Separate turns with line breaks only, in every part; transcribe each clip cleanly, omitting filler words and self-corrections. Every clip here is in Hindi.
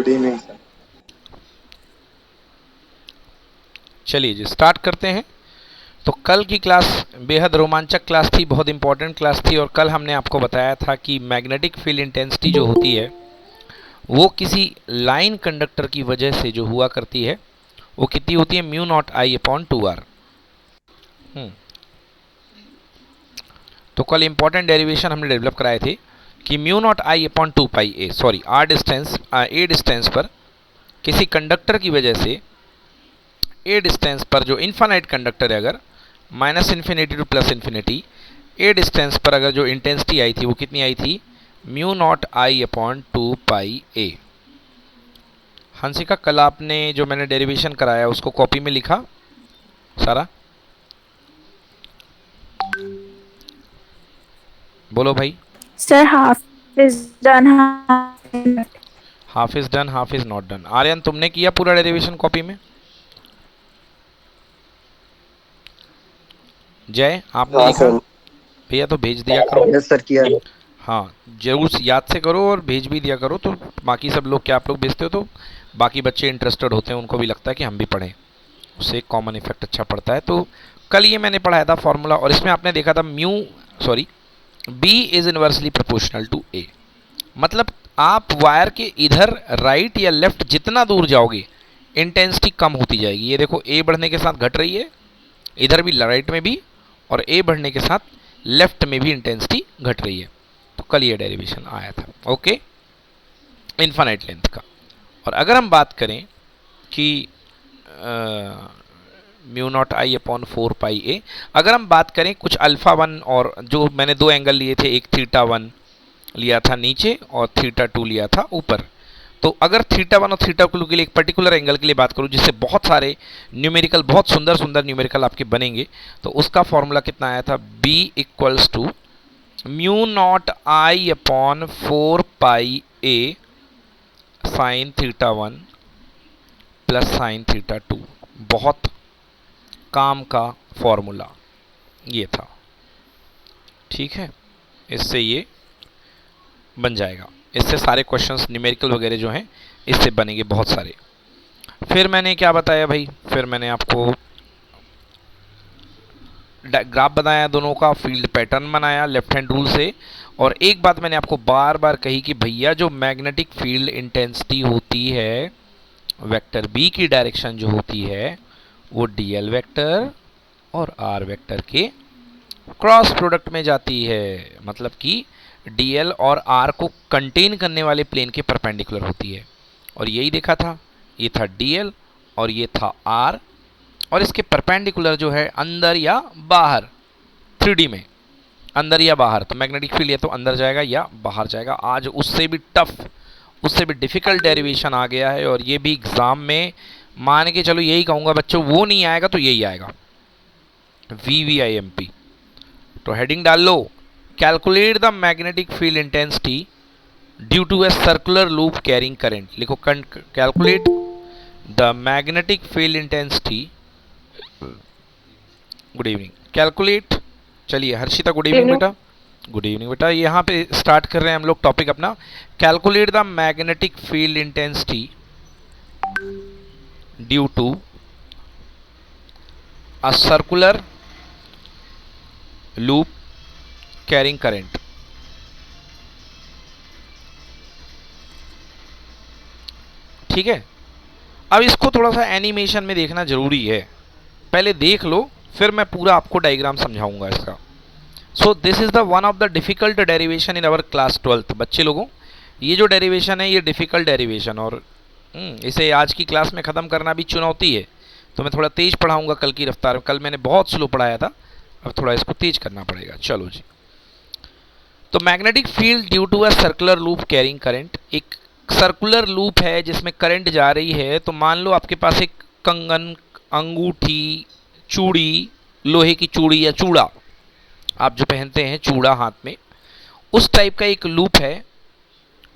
Good evening sir.
चलिए जी स्टार्ट करते हैं। तो कल की क्लास बेहद रोमांचक क्लास थी, बहुत इंपॉर्टेंट क्लास थी। और कल हमने आपको बताया था कि मैग्नेटिक फील्ड इंटेंसिटी जो होती है वो किसी लाइन कंडक्टर की वजह से जो हुआ करती है वो कितनी होती है, mu naught I upon 2r। तो कल इंपॉर्टेंट डेरिवेशन हमने डेवलप कराए थे कि mu naught I upon 2 pi A, sorry R distance, A distance पर किसी कंडक्टर की वजह से, ए डिस्टेंस पर जो इन्फानाइट कंडक्टर है, अगर minus infinity two plus infinity, ए डिस्टेंस पर अगर जो इंटेंसिटी आई थी वो कितनी आई थी, mu naught I upon 2 pi ए। हंसिका, कल आपने जो मैंने डेरिवेशन कराया उसको कॉपी में लिखा सारा? बोलो भाई।
Sir, half is done. Half is not.
Half is done, half is not done. Aryan, तुमने किया पूरा डेरिवेशन कॉपी में? जय, आपने
हाँ
लिखा?
सर।
भैया तो भेज दिया करो।
यस सर, किया है।
हाँ, जरूर याद से करो और भेज भी दिया करो, तो बाकी सब लोग, क्या आप लोग भेजते हो तो बाकी बच्चे इंटरेस्टेड होते हैं, उनको भी लगता है कि हम भी पढ़ें, उससे एक कॉमन इफेक्ट अच्छा पड़ता है। तो कल ये मैंने पढ़ाया था फॉर्मूला, और इसमें आपने देखा था mu, sorry, B is inversely proportional to A. मतलब आप वायर के इधर राइट या लेफ्ट जितना दूर जाओगे इंटेंसिटी कम होती जाएगी। ये देखो, ए बढ़ने के साथ घट रही है, इधर भी राइट में भी, और ए बढ़ने के साथ लेफ्ट में भी इंटेंसिटी घट रही है। तो कल ये डेरिवेशन आया था, ओके, इन्फानाइट लेंथ का। और अगर हम बात करें कि mu naught I upon 4 pi ए, अगर हम बात करें कुछ अल्फ़ा वन, और जो मैंने दो एंगल लिए थे, एक थीटा वन लिया था नीचे और थीटा टू लिया था ऊपर। तो अगर थीटा वन और थीटा टू के लिए एक पर्टिकुलर एंगल के लिए बात करूं जिससे बहुत सारे न्यूमेरिकल, बहुत सुंदर सुंदर न्यूमेरिकल आपके बनेंगे, तो उसका फॉर्मूला कितना आया था, b equals to mu naught I upon 4 pi A sine theta one plus sine theta two. बहुत काम का फॉर्मूला ये था, ठीक है। इससे ये बन जाएगा, इससे सारे क्वेश्चंस न्यूमेरिकल वगैरह जो हैं इससे बनेंगे बहुत सारे। फिर मैंने क्या बताया भाई, फिर मैंने आपको ग्राफ बनाया दोनों का, फील्ड पैटर्न बनाया लेफ्ट हैंड रूल से। और एक बात मैंने आपको बार बार कही कि भैया जो मैग्नेटिक फील्ड इंटेंसिटी होती है वेक्टर बी की डायरेक्शन जो होती है वो डीएल वेक्टर और आर वेक्टर के क्रॉस प्रोडक्ट में जाती है। मतलब कि डीएल और आर को कंटेन करने वाले प्लेन के परपेंडिकुलर होती है। और यही देखा था, ये था डीएल और ये था आर, और इसके परपेंडिकुलर जो है अंदर या बाहर, 3D में अंदर या बाहर। तो मैग्नेटिक फील्ड या तो अंदर जाएगा या बाहर जाएगा। आज उससे भी टफ, उससे भी डिफिकल्ट डेरिवेशन आ गया है, और ये भी एग्जाम में मान के चलो, यही कहूँगा बच्चों, वो नहीं आएगा तो यही आएगा, VVIMP। तो हेडिंग डाल लो, calculate the magnetic field intensity due to a circular loop carrying current. लिखो, calculate the magnetic field intensity, good evening, calculate. चलिए हर्षिता, गुड इवनिंग
Evening.
बेटा। गुड इवनिंग बेटा। यहाँ पे स्टार्ट कर रहे हैं हम लोग टॉपिक अपना, calculate the magnetic field intensity due to a circular loop carrying current. ठीक है, अब इसको थोड़ा सा एनिमेशन में देखना जरूरी है, पहले देख लो फिर मैं पूरा आपको डायग्राम समझाऊंगा इसका। So this is the one of the difficult derivation in our class 12। बच्चे लोगों, ये जो डेरिवेशन है ये डिफिकल्ट डेरिवेशन, और इसे आज की क्लास में ख़त्म करना भी चुनौती है। तो मैं थोड़ा तेज़ पढ़ाऊंगा कल की रफ्तार में, कल मैंने बहुत स्लो पढ़ाया था, अब थोड़ा इसको तेज करना पड़ेगा। चलो जी, तो magnetic field due to a circular loop carrying current, एक सर्कुलर लूप है जिसमें करंट जा रही है। तो मान लो आपके पास एक कंगन, अंगूठी, चूड़ी, लोहे की चूड़ी या चूड़ा, आप जो पहनते हैं चूड़ा हाथ में, उस टाइप का एक लूप है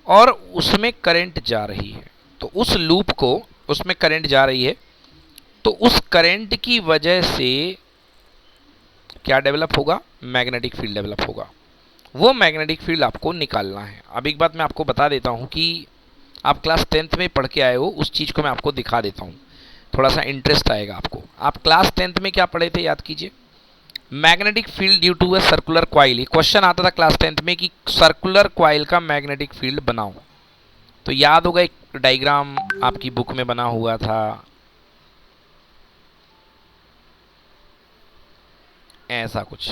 और उसमें करंट जा रही है। तो उस लूप को, उसमें करंट जा रही है, तो उस करंट की वजह से क्या डेवलप होगा, मैग्नेटिक फील्ड डेवलप होगा। वो मैग्नेटिक फील्ड आपको निकालना है। अब एक बात मैं आपको बता देता हूँ कि आप क्लास 10th में पढ़ के आए हो, उस चीज़ को मैं आपको दिखा देता हूँ, थोड़ा सा इंटरेस्ट आएगा आपको। आप क्लास 10th में क्या पढ़े थे, याद कीजिए। Magnetic field due to a circular coil. ये क्वेश्चन आता था क्लास 10th में कि सर्कुलर क्वाइल का मैग्नेटिक फील्ड बनाओ। तो याद होगा, एक डायग्राम आपकी बुक में बना हुआ था ऐसा कुछ।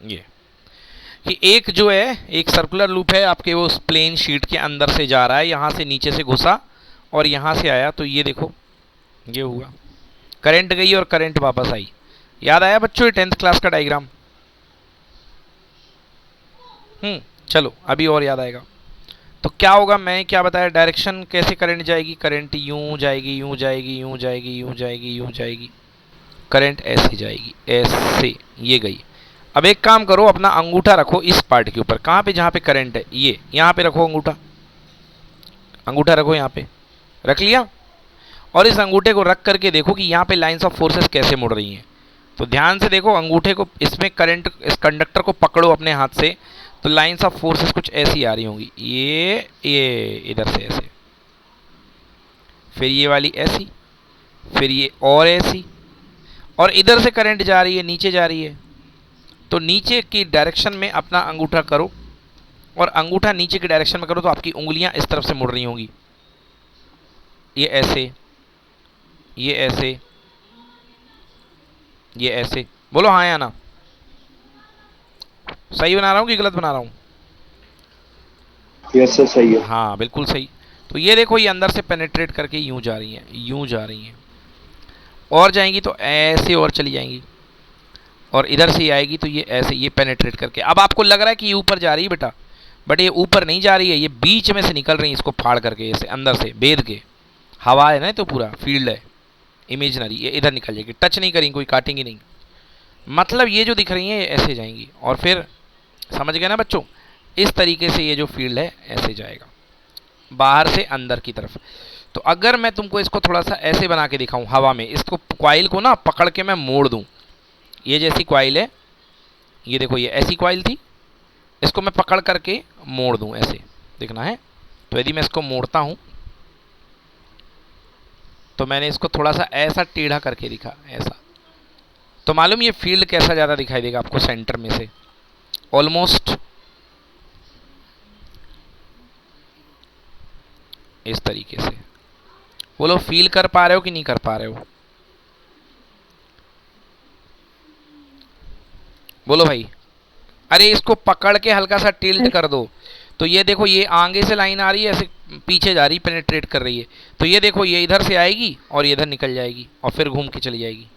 ये कि एक जो है, एक सर्कुलर लूप है आपके वो प्लेन शीट के अंदर से जा रहा है, यहाँ से नीचे से घुसा और यहाँ से आया। तो ये देखो, ये हुआ, करंट गई और करंट वापस आई। याद आया बच्चों ये 10th क्लास का डायग्राम? चलो अभी और याद आएगा। तो क्या होगा, मैं क्या बताया, डायरेक्शन कैसे करंट जाएगी, करंट यूं जाएगी, यूं जाएगी, यूं जाएगी, यूं जाएगी, यूं जाएगी, करंट ऐसे जाएगी, ऐसे, ये गई। अब एक काम करो, अपना अंगूठा रखो इस पार्ट के ऊपर, कहाँ पे, जहाँ पे करंट है, ये यहाँ पे रखो अंगूठा, अंगूठा रखो यहाँ पे, रख लिया। और इस अंगूठे को रख करके देखो कि यहाँ पे लाइंस ऑफ फोर्सेस कैसे मुड़ रही हैं। तो ध्यान से देखो, अंगूठे को इसमें करंट, इस कंडक्टर को पकड़ो अपने हाथ से, तो लाइंस ऑफ फोर्सेस कुछ ऐसी आ रही होंगी, ये इधर से ऐसे, फिर ये वाली ऐसी, फिर ये और ऐसी, और इधर से करंट जा रही है, नीचे जा रही है। तो नीचे की डायरेक्शन में अपना अंगूठा करो, और अंगूठा नीचे की डायरेक्शन में करो तो आपकी उंगलियां इस तरफ से मुड़ रही होंगी, ये ऐसे, ये ऐसे, ये ऐसे। बोलो हाँ या ना, सही बना रहा हूँ कि गलत बना रहा हूँ?
यस सर, सही है।
हाँ बिल्कुल सही। तो ये देखो, ये अंदर से पेनिट्रेट करके यूं जा रही हैं, यूं जा रही हैं, और जाएंगी तो ऐसे और चली जाएंगी, और इधर से आएगी तो ये ऐसे, ये पेनिट्रेट करके। अब आपको लग रहा है कि ये ऊपर जा रही है बेटा, बट ये ऊपर नहीं जा रही है, ये बीच में से निकल रही है, इसको फाड़ करके, ऐसे अंदर से बेद के। हवा है ना, तो पूरा फील्ड है इमेजिनरी, ये इधर निकल जाएगी, टच नहीं करेंगी, कोई काटेंगी नहीं। मतलब ये जो दिख रही हैं ये ऐसे जाएंगी, और फिर समझ गए ना बच्चों, इस तरीके से ये जो फील्ड है ऐसे जाएगा बाहर से अंदर की तरफ। तो अगर मैं तुमको इसको थोड़ा सा ऐसे बना के दिखाऊं, हवा में इसको, कॉइल को ना पकड़ के मैं मोड़ दूं, ये जैसी कॉइल है, ये देखो, ये ऐसी कॉइल थी, इसको मैं पकड़ करके मोड़ दूं, ऐसे देखना है। तो यदि मैं इसको मोड़ता हूं, तो मैंने इसको थोड़ा सा ऐसा टेढ़ा करके दिखा, ऐसा, तो मालूम ये फील्ड कैसा ज़्यादा दिखाई देगा आपको, सेंटर में से ऑलमोस्ट इस तरीके से। बोलो फील कर पा रहे हो कि नहीं कर पा रहे हो? बोलो भाई। अरे इसको पकड़ के हल्का सा टिल्ट कर दो, तो ये देखो, ये आगे से लाइन आ रही है, ऐसे पीछे जा रही, पेनिट्रेट कर रही है। तो ये देखो, ये इधर से आएगी और ये इधर निकल जाएगी और फिर घूम के चली जाएगी।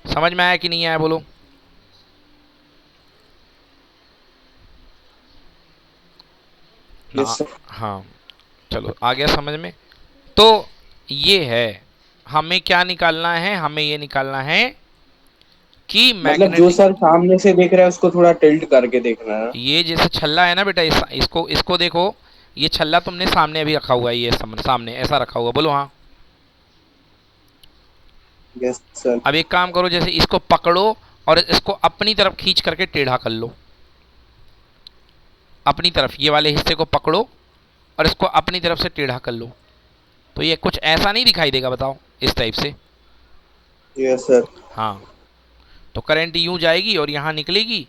समझ में आया कि नहीं आया? बोलो।
yes,
हाँ चलो, आ गया समझ में। तो ये है, हमें क्या निकालना है, हमें ये निकालना है कि
मतलब जो सर सामने से देख रहा है उसको थोड़ा टिल्ट करके देखना है।
ये जैसे छल्ला है ना बेटा, इसको देखो, ये छल्ला तुमने सामने अभी रखा हुआ है, ये सामने ऐसा रखा हुआ, बोलो हाँ।
Yes sir.
अब एक काम करो, जैसे इसको पकड़ो और इसको अपनी तरफ खींच करके टेढ़ा कर लो, अपनी तरफ, ये वाले हिस्से को पकड़ो और इसको अपनी तरफ से टेढ़ा कर लो। तो ये कुछ ऐसा नहीं दिखाई देगा, बताओ, इस टाइप से।
Yes sir.
हाँ, तो करंट यूं जाएगी और यहाँ निकलेगी,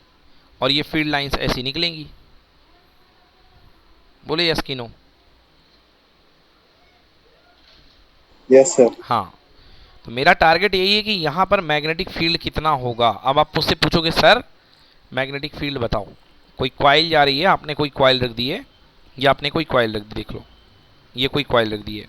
और ये फील्ड लाइंस ऐसी निकलेंगी। बोले यस कि नो?
Yes sir.
हाँ, तो मेरा टारगेट यही है कि यहाँ पर मैग्नेटिक फील्ड कितना होगा। अब आप मुझसे पूछोगे सर मैग्नेटिक फील्ड बताओ, कोई कॉइल जा रही है, आपने कोई कॉइल रख दी है, या आपने कोई कॉइल रख दी, देख लो, ये कोई कॉइल रख दी है,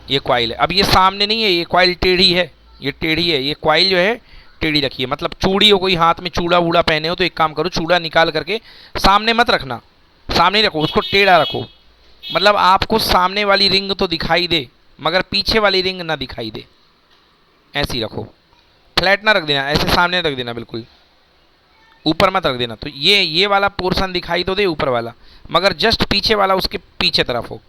ये कॉइल है। अब ये सामने नहीं है, ये कॉइल टेढ़ी है, ये टेढ़ी है, ये कॉइल जो है टेढ़ी रखी है। मतलब चूड़ी हो, कोई हाथ में चूड़ा वूड़ा पहने हो, तो एक काम करो, चूड़ा निकाल करके सामने मत रखना, सामने रखो, उसको टेढ़ा रखो। मतलब आपको सामने वाली रिंग तो दिखाई दे, मगर पीछे वाली रिंग ना दिखाई दे, ऐसी रखो। फ्लैट ना रख देना, ऐसे सामने रख देना, बिल्कुल ऊपर मत रख देना। तो ये वाला पोर्शन दिखाई तो दे, ऊपर वाला, मगर जस्ट पीछे वाला उसके पीछे तरफ हो।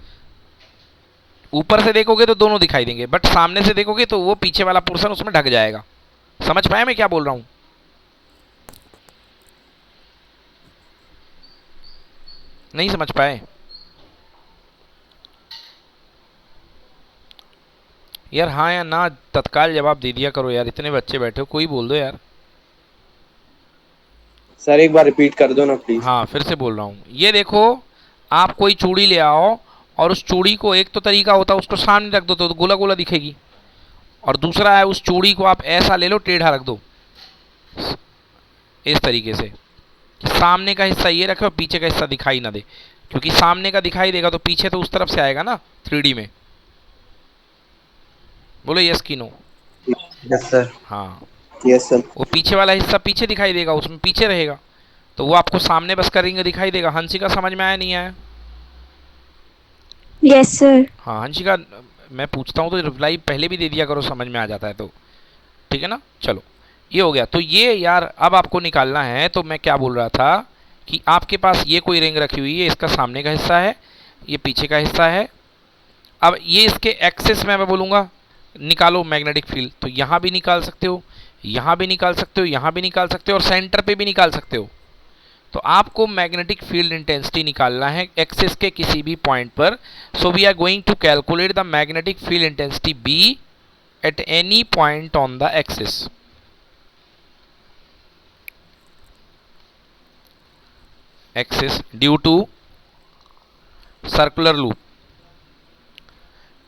ऊपर से देखोगे तो दोनों दिखाई देंगे, बट सामने से देखोगे तो वो पीछे वाला पोर्शन उसमें ढक जाएगा। समझ पाए मैं क्या बोल रहा हूँ? नहीं समझ पाए यार? हाँ या ना तत्काल जवाब दे दिया करो यार, इतने बच्चे बैठे हो, कोई बोल दो यार।
सर एक बार रिपीट कर दो ना प्लीज।
हाँ फिर से बोल रहा हूँ, ये देखो, आप कोई चूड़ी ले आओ और उस चूड़ी को, एक तो तरीका होता है उसको सामने रख दो तो गोला गोला दिखेगी, और दूसरा है उस चूड़ी को आप ऐसा ले लो, टेढ़ा रख दो इस तरीके से कि सामने का हिस्सा ये रखे और पीछे का हिस्सा दिखाई ना दे, क्योंकि सामने का दिखाई देगा तो पीछे तो उस तरफ से आएगा ना 3D में। बोलो यस की नो?
Yes sir.
हाँ,
यस सर।
वो पीछे वाला हिस्सा पीछे दिखाई देगा, उसमें पीछे रहेगा, तो वो आपको सामने बस करेंगे दिखाई देगा। हंसिका समझ में आया नहीं आया?
Yes, sir.
हाँ हंसिका, मैं पूछता हूँ तो रिप्लाई पहले भी दे दिया करो, समझ में आ जाता है तो। ठीक है ना? चलो ये हो गया। तो ये यार अब आपको निकालना है, तो मैं क्या बोल रहा था कि आपके पास ये कोई रिंग रखी हुई है, इसका सामने का हिस्सा है, ये पीछे का हिस्सा है। अब ये इसके एक्सिस में मैं बोलूँगा निकालो मैग्नेटिक फील्ड, तो यहाँ भी निकाल सकते हो, यहाँ भी निकाल सकते हो, यहाँ भी निकाल सकते हो, और सेंटर पे भी निकाल सकते हो। तो आपको मैग्नेटिक फील्ड इंटेंसिटी निकालना है एक्सिस के किसी भी पॉइंट पर। So we are going to calculate the magnetic field intensity B at any point on the axis. Axis due to circular loop.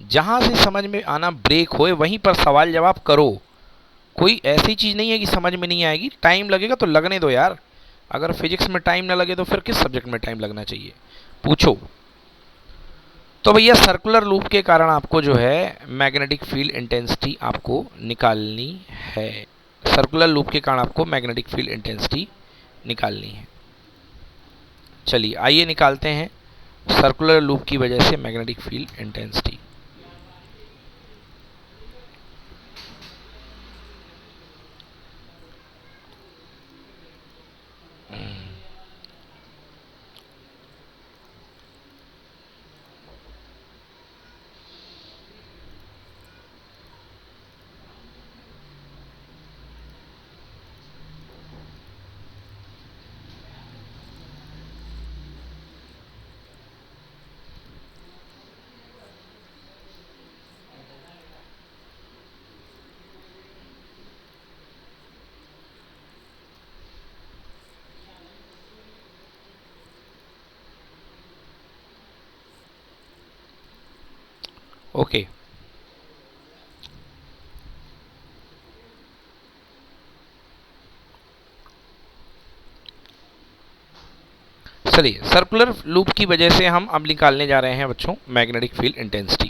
जहां से समझ में आना ब्रेक होए वहीं पर सवाल जवाब करो, कोई ऐसी चीज नहीं है कि समझ में नहीं आएगी। टाइम लगेगा तो लगने दो यार, अगर फिजिक्स में टाइम ना लगे तो फिर किस सब्जेक्ट में टाइम लगना चाहिए? पूछो। तो भैया सर्कुलर लूप के कारण आपको जो है मैग्नेटिक फील्ड इंटेंसिटी आपको निकालनी है। सर्कुलर लूप के कारण आपको मैग्नेटिक फील्ड इंटेंसिटी निकालनी है। चलिए आइए निकालते हैं सर्कुलर लूप की वजह से मैग्नेटिक फील्ड इंटेंसिटी। ओके चलिए, सर्कुलर लूप की वजह से हम अब निकालने जा रहे हैं बच्चों मैग्नेटिक फील्ड इंटेंसिटी।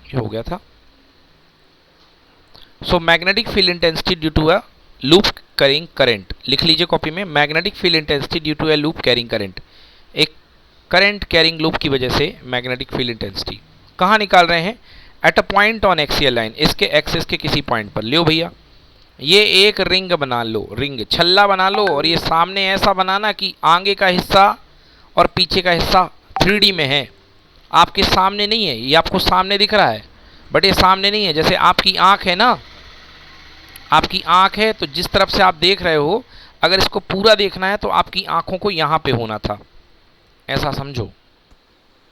ये हो गया था। So magnetic field intensity due to a loop carrying current, लिख लीजिए कॉपी में, magnetic field intensity due to a loop carrying current. एक करंट कैरिंग लूप की वजह से मैग्नेटिक फील्ड इंटेंसिटी कहाँ निकाल रहे हैं? At a point on axial line, इसके एक्सिस के किसी पॉइंट पर। लो भैया, ये एक रिंग बना लो, रिंग छल्ला बना लो, और ये सामने ऐसा बनाना कि आगे का हिस्सा और पीछे का हिस्सा 3D में है, आपके सामने नहीं है। ये आपको सामने दिख रहा है बट ये सामने नहीं है। जैसे आपकी आंख है ना, आपकी आंख है तो जिस तरफ से आप देख रहे हो, अगर इसको पूरा देखना है तो आपकी आंखों को यहाँ पे होना था, ऐसा समझो।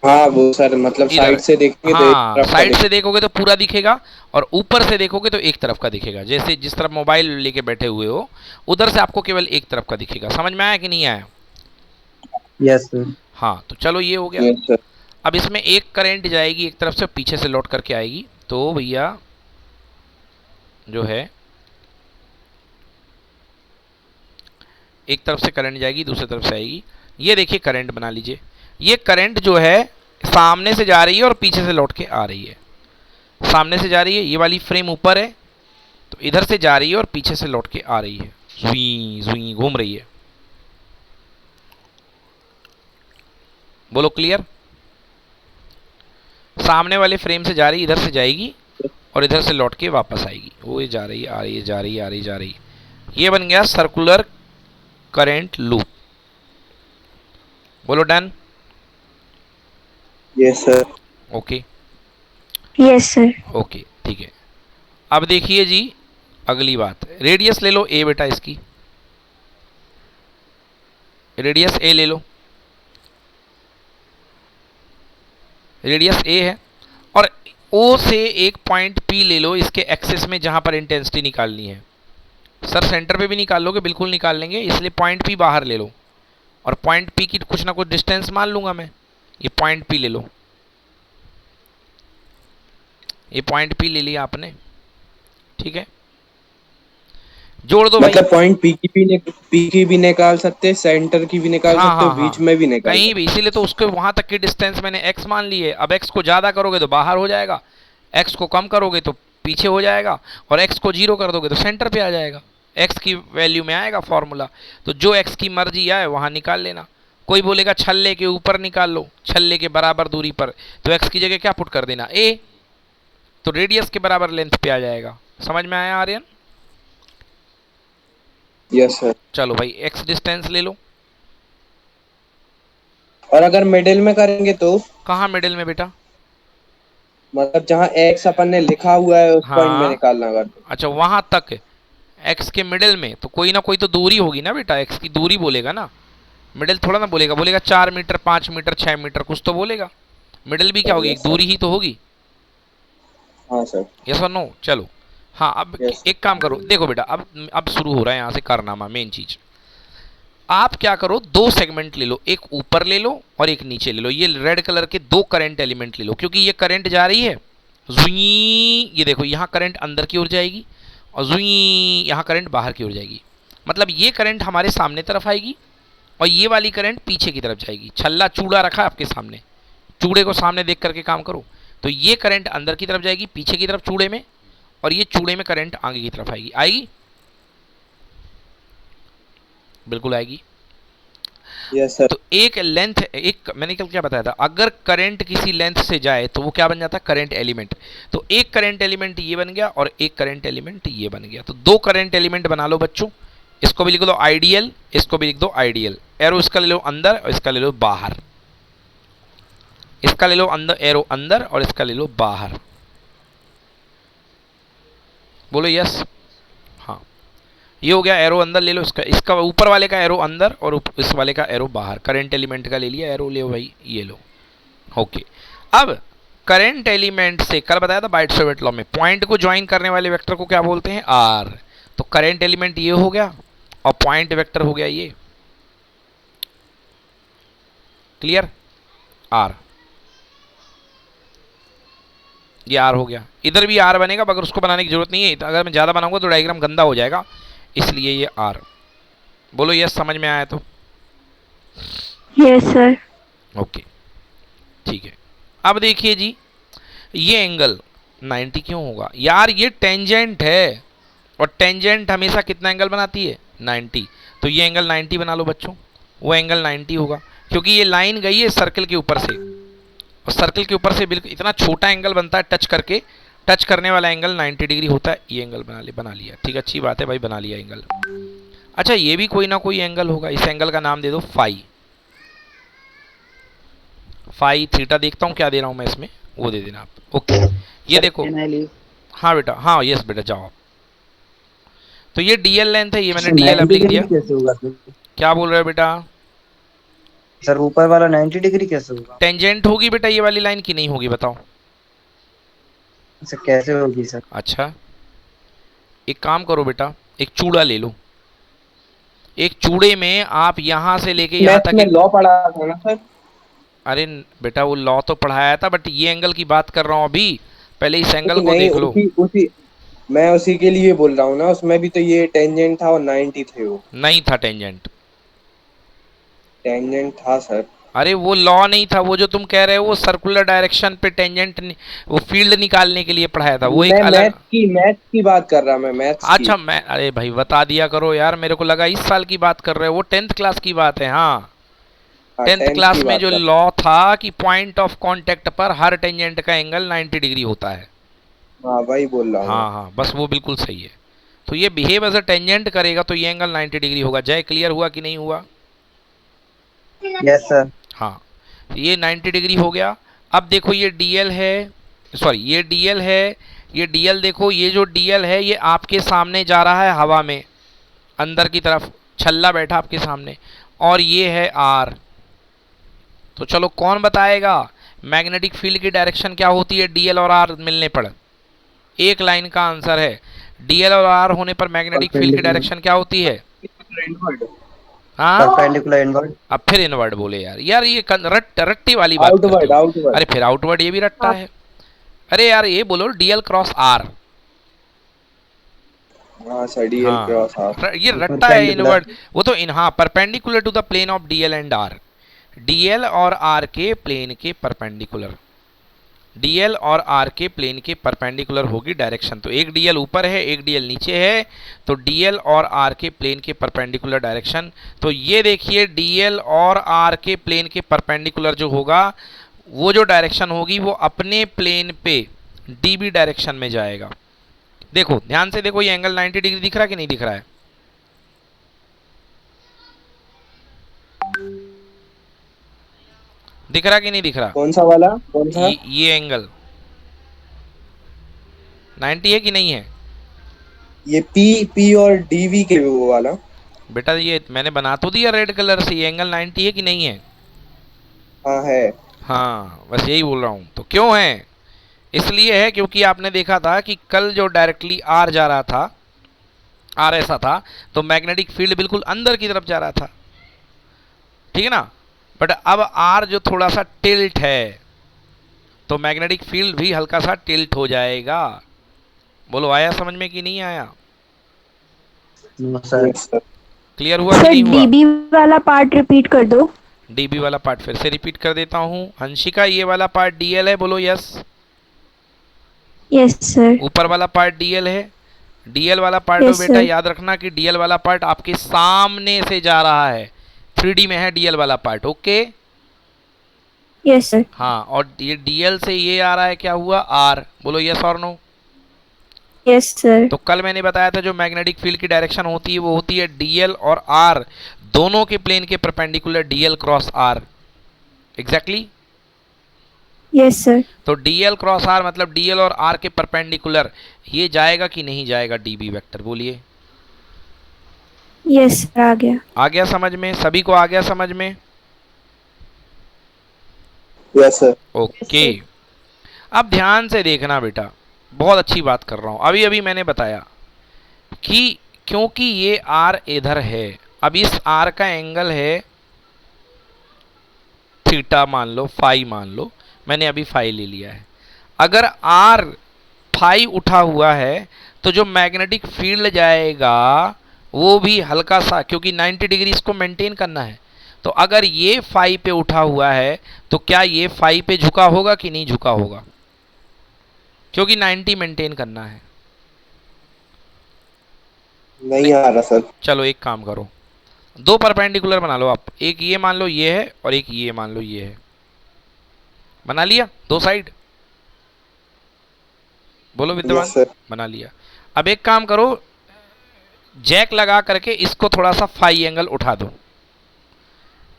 हाँ वो सर मतलब
इधर,
साइड से देखेंगे तो एक
हाँ
तरफ का
साइड से देखोगे तो पूरा दिखेगा, और ऊपर से देखोगे तो एक तरफ का दिखेगा। जैसे जिस तरफ मोबाइल लेके बैठे हुए हो उधर से आपको केवल एक तरफ का दिखेगा। समझ में आया कि नहीं आया?
Yes sir.
हाँ तो चलो ये हो गया।
Yes sir.
अब इसमें एक करंट जाएगी एक तरफ से, पीछे से लौट करके आएगी, तो भैया जो है एक तरफ से करंट जाएगी दूसरी तरफ से आएगी। ये देखिए करंट बना लीजिए, ये करंट जो है सामने से जा रही है और पीछे से लौट के आ रही है। सामने से जा रही है, ये वाली फ्रेम ऊपर है तो इधर से जा रही है और पीछे से लौट के आ रही है, जुई जुई घूम रही है। बोलो क्लियर? सामने वाले फ्रेम से जा रही है, इधर से जाएगी और इधर से लौट के वापस आएगी। वो ये जा रही है, आ रही है, जा रही है, आ रही है, जा रही है। ये बन गया सर्कुलर करंट लूप। बोलो done?
Yes sir.
Okay
Yes, sir.
Okay ठीक है। अब देखिए जी अगली बात, रेडियस ले लो ए बेटा इसकी। रेडियस ए ले लो, रेडियस ए है, और ओ से एक पॉइंट पी ले लो इसके एक्सिस में जहां पर इंटेंसिटी निकालनी है। सर सेंटर पे भी निकाल लोगे, बिल्कुल निकाल लेंगे, इसलिए पॉइंट पी बाहर ले लो, और पॉइंट पी की कुछ ना कुछ डिस्टेंस मान लूंगा मैं। ये पॉइंट पी ले लो, ये पॉइंट पी ले लिया आपने, ठीक है, जोड़ दो भाई।
मतलब पॉइंट पी की भी निकाल सकते, सेंटर की भी निकाल
हाँ
सकते हो,
हाँ
बीच
हाँ,
में भी निकाल
कहीं
सकते।
भी, इसीलिए तो उसके वहां तक की डिस्टेंस मैंने x मान ली है। अब x को ज्यादा करोगे तो बाहर हो जाएगा, x को कम करोगे तो पीछे हो जाएगा, और x को 0 कर दोगे तो सेंटर पे आ जाएगा, x की वैल्यू में आएगा फॉर्मूला। तो जो x की मर्जी आए वहां निकाल लेना। कोई बोलेगा छल्ले के ऊपर निकाल लो, छल्ले के बराबर दूरी पर, तो x की जगह क्या पुट कर देना, a, तो रेडियस के बराबर लेंथ पे आ जाएगा। समझ में आया आर्यन?
Yes sir.
चलो भाई x डिस्टेंस ले लो।
और अगर मिडिल में करेंगे तो?
कहाँ मिडिल में बेटा?
मतलब जहाँ एक्स अपन ने लिखा हुआ है उस पॉइंट में
हाँ,
निकालना अगर तो।
अच्छा वहां तक x के मिडिल में, तो कोई ना कोई तो दूरी होगी ना बेटा, x की दूरी बोलेगा ना, मिडिल थोड़ा ना बोलेगा, बोलेगा 4 मीटर, 5 मीटर, 6 मीटर, कुछ तो बोलेगा। मिडिल भी क्या होगी, एक
यस सर।
दूरी ही तो होगी।
हाँ सर।
यस और नो? चलो हाँ, अब
यस।
एक काम करो, देखो बेटा, अब शुरू हो रहा है यहाँ से कारनामा, मेन चीज। आप क्या करो, दो सेगमेंट ले लो, एक ऊपर ले लो और एक नीचे ले लो। ये रेड कलर के दो करंट एलिमेंट ले लो, क्योंकि ये करंट जा रही है जुई, ये देखो यहाँ करंट अंदर की ओर जाएगी, और जुई यहाँ करंट बाहर की ओर जाएगी। मतलब ये करंट हमारे सामने तरफ आएगी, और ये वाली करंट पीछे की तरफ जाएगी। छल्ला चूड़ा रखा है आपके सामने, चूड़े को सामने देख करके काम करो। तो ये करंट अंदर की तरफ जाएगी, पीछे की तरफ चूड़े में, और ये चूड़े में करंट आगे की तरफ आएगी। आएगी? बिल्कुल आएगी।
Yes sir.
तो एक लेंथ, एक मैंने कल क्या बताया था, अगर करंट किसी लेंथ से जाए तो वो क्या बन जाता है, करंट एलिमेंट। तो एक करंट एलिमेंट ये बन गया और एक करंट एलिमेंट ये बन गया। तो दो करंट एलिमेंट बना लो बच्चों। इसको भी लिख दो आइडियल, इसको भी लिख दो आइडियल। एरो इसका ले लो अंदर और इसका ले लो बाहर। इसका ले लो अंदर, एरो अंदर, और इसका ले लो बाहर। बोलो यस। हाँ, ये हो गया, एरो अंदर ले लो, इसका इसका ऊपर वाले का एरो अंदर और इस वाले का एरो बाहर। करंट एलिमेंट का ले लिया एरो, ले भाई ये लो। ओके, अब करंट एलिमेंट से कल बताया था बाइट-सेवर्ट लॉ में, पॉइंट को ज्वाइन करने वाले वेक्टर को क्या बोलते हैं, आर। तो करंट एलिमेंट ये हो गया और पॉइंट वेक्टर हो गया ये। क्लियर? आर, ये आर हो गया। इधर भी आर बनेगा, मगर उसको बनाने की जरूरत नहीं है, अगर मैं ज़्यादा बनाऊंगा तो डायग्राम गंदा हो जाएगा, इसलिए ये आर। बोलो यस, समझ में आया तो?
Yes, sir.
ओके, ठीक है। अब देखिए जी, ये एंगल 90 क्यों होगा यार, ये टेंजेंट है, और टेंजेंट हमेशा कितना एंगल बनाती है, 90। तो ये एंगल 90 बना लो बच्चों, वो एंगल 90 होगा, क्योंकि ये लाइन गई है सर्कल के ऊपर से, और सर्कल के ऊपर से बिल्कुल इतना छोटा एंगल बनता है टच करके, टच करने वाला एंगल 90 डिग्री होता है। ये एंगल बना लिया, ठीक है, अच्छी बात है भाई, बना लिया एंगल। अच्छा, ये भी कोई ना कोई एंगल होगा, इस एंगल का नाम दे दो फाई। फाई थीटा, देखता हूँ क्या दे रहा हूँ मैं इसमें, वो दे देना आप। ओके, ये देखो, हाँ बेटा, हाँ यस बेटा, जाओ। तो ये डीएल लेंथ है, ये मैंने डीएल अब लिख दिया।
कैसे होगा
क्या बोल रहे हो बेटा?
सर? ऊपर वाला 90 डिग्री कैसे होगा?
टेंजेंट होगी बेटा ये वाली लाइन की, नहीं होगी बताओ?
सर कैसे होगी सर?
अच्छा, एक काम करो बेटा, एक चूड़ा ले लो, एक चूड़े में आप यहां से लेके यहां
मैथ्स
तक
में लॉ पढ़ा था ना सर?
अरे बेटा, वो लॉ तो पढ़ाया था, बट ये एंगल की बात कर रहा हूं अभी, पहले इस एंगल को
नहीं,
देख लो।
उसी उसी मैं उसी के लिए बोल रहा हूँ ना, उसमें भी तो ये टेंजेंट था और 90 थे वो।
नहीं था टेंजेंट।
टेंजेंट था सर।
अरे वो लॉ नहीं था, वो जो तुम कह रहे हो वो सर्कुलर डायरेक्शन पे टेंजेंट, वो फील्ड निकालने के लिए पढ़ाया था, वो एक
मैं
अलग।
मैथ्स की बात कर रहा, मैं मैथ्स की।
अच्छा, मैं, अरे भाई बता दिया करो यार, मेरे को लगा इस साल की बात कर रहे हो, वो 10th क्लास की बात है। हाँ,
हाँ,
10th
10th
क्लास
की
में
बात
जो
कर।
लॉ था कि पॉइंट ऑफ कांटेक्ट पर हर टेंजेंट का एंगल 90 डिग्री होता है।
हाँ, वही बोल रहा हूँ मैं।
हाँ हाँ, बस वो बिल्कुल सही है। तो ये बिहेव एज अ टेंजेंट करेगा तो ये एंगल 90 डिग्री होगा। जय, क्लियर हुआ कि नहीं हुआ?
Yes sir.
हाँ, तो ये 90 डिग्री हो गया। अब देखो ये डीएल है, सॉरी ये डीएल है, ये डीएल देखो, ये जो डीएल है ये आपके सामने जा रहा है हवा में, अंदर की तरफ छल्ला बैठा आपके सामने, और ये है आर। तो चलो कौन बताएगा मैग्नेटिक फील्ड की डायरेक्शन क्या होती है डीएल और आर मिलने पर? एक लाइन का आंसर है, डीएल और आर होने पर मैग्नेटिक फील्ड की
परपेंडिकुलर।
डायरेक्शन क्या होती है?
इनवर्ड।
हाँ,
परपेंडिकुलर इनवर्ड।
अब फिर इनवर्ड बोले यार, यार ये रट्टी वाली बात करते
आउटवर्ड
हो।
आउटवर्ड।
अरे फिर आउटवर्ड ये भी रट्टा है। अरे यार ये बोलो डीएल क्रॉस आर।
हाँ सर, डीएल
हाँ,
क्रॉस हाफ।
ये रट्टा है
परपेंडिकुलर।
इनवर्ड। वो तो इन, हाँ, perpendicular to the plane of DL and R. DL और आर के प्लेन के परपेंडिकुलर, डीएल और आर के प्लेन के परपेंडिकुलर होगी डायरेक्शन। तो एक डीएल ऊपर है, एक डीएल नीचे है, तो डीएल और आर के प्लेन के परपेंडिकुलर डायरेक्शन। तो ये देखिए डीएल और आर के प्लेन के परपेंडिकुलर जो होगा, वो जो डायरेक्शन होगी वो अपने प्लेन पे डीबी डायरेक्शन में जाएगा। देखो ध्यान से देखो, ये एंगल 90 डिग्री दिख रहा है कि नहीं दिख रहा है? दिख रहा कि नहीं दिख रहा?
कौन सा वाला, कौन सा?
ये एंगल 90 है कि नहीं है?
ये पी पी और डीवी के वो वाला।
बेटा ये मैंने बना तो दिया रेड कलर से, ये एंगल 90 है कि नहीं है?
हाँ है।
हाँ, बस यही बोल रहा हूँ। तो क्यों है? इसलिए है क्योंकि आपने देखा था कि कल जो डायरेक्टली आर जा रहा था, आर ऐसा था, तो मैग्नेटिक फील्ड बिल्कुल अंदर की तरफ जा रहा था, ठीक है ना? बट अब आर जो थोड़ा सा टिल्ट है, तो मैग्नेटिक फील्ड भी हल्का सा टिल्ट हो जाएगा। बोलो आया समझ में कि नहीं आया?
No sir.
Yes sir.
Clear हुआ कि
सर
नहीं हुआ?
डीबी वाला पार्ट रिपीट कर दो।
डीबी वाला पार्ट फिर से रिपीट कर देता हूँ। हंसिका, ये वाला पार्ट डीएल है, बोलो यस।
Yes sir.
ऊपर वाला पार्ट डीएल है। डीएल वाला पार्ट हो
यस
बेटा,
सर।
याद रखना कि डीएल वाला पार्ट आपके सामने से जा रहा है, 3D में है डीएल वाला पार्ट, ओके?
Yes sir.
हाँ, और ये डीएल से ये आ रहा है, क्या हुआ? आर। बोलो यस और नो।
Yes sir.
तो कल मैंने बताया था जो मैग्नेटिक फील्ड की डायरेक्शन होती है वो होती है डीएल और आर दोनों के प्लेन के perpendicular, DL cross R. Exactly.
Yes sir.
तो डीएल क्रॉस आर मतलब डीएल और आर के परपेंडिकुलर ये जाएगा कि नहीं जाएगा डीबी वेक्टर? बोलिए।
यस सर, आ गया।
आ गया समझ में? सभी को आ गया समझ में?
Yes sir.
ओके। अब ध्यान से देखना बेटा, बहुत अच्छी बात कर रहा हूं। अभी अभी मैंने बताया कि क्योंकि ये आर इधर है, अब इस आर का एंगल है थीटा, मान लो फाई मान लो, मैंने अभी फाई ले लिया है। अगर आर फाई उठा हुआ है तो जो मैग्नेटिक फील्ड जाएगा वो भी हल्का सा, क्योंकि 90 डिग्री इसको मेंटेन करना है, तो अगर ये फाई पे उठा हुआ है तो क्या ये फाई पे झुका होगा कि नहीं झुका होगा? क्योंकि 90 मेंटेन करना है।
नहीं आ रहा सर।
चलो एक काम करो, दो परपेंडिकुलर बना लो आप, एक ये मान लो ये है और एक ये मान लो ये है। बना लिया दो साइड? बोलो विद्वान।
Yes sir.
बना लिया। अब एक काम करो, जैक लगा करके इसको थोड़ा सा फाई एंगल उठा दो।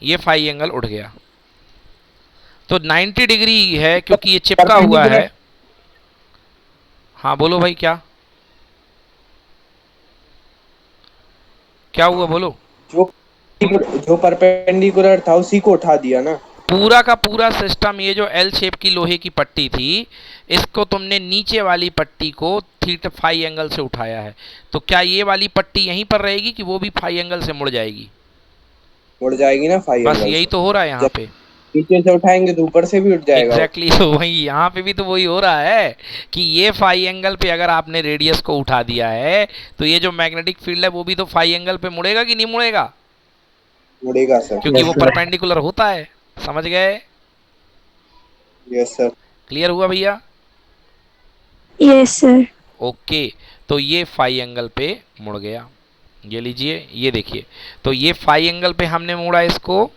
ये फाई एंगल उठ गया तो 90 डिग्री है क्योंकि ये चिपका हुआ है। हाँ बोलो भाई, क्या क्या हुआ बोलो?
जो जो परपेंडिकुलर था उसी को उठा दिया ना।
पूरा का पूरा सिस्टम, ये जो एल शेप की लोहे की पट्टी थी, इसको तुमने नीचे वाली पट्टी को थीटा फाई एंगल से उठाया है। तो क्या ये वाली पट्टी यहीं पर रहेगी कि वो भी फाई एंगल से मुड़ जाएगी?
मुड़ जाएगी ना फाई
बस
एंगल
यही
से।
तो हो रहा है यहाँ
जब
पे।
नीचे से उठाएंगे तो ऊपर से भी उठ जाएगा वो।
एग्जैक्टली exactly, तो वही यहाँ पे भी तो वही हो रहा है कि ये फाई एंगल पे अगर आपने रेडियस को उठा दिया है तो ये जो मैग्नेटिक फील्ड है वो भी तो फाई एंगल पे मुड़ेगा कि नहीं मुड़ेगा?
मुड़ेगा सर।
क्योंकि
यस
वो
सर।
परपेंडिकुलर होता है। समझ गए?
Yes sir.
क्लियर हुआ भैया?
Yes sir.
ओके। तो ये फाई एंगल पे मुड़ गया, ये लीजिए, ये देखिए। तो ये फाई एंगल पे हमने मोड़ा इसको,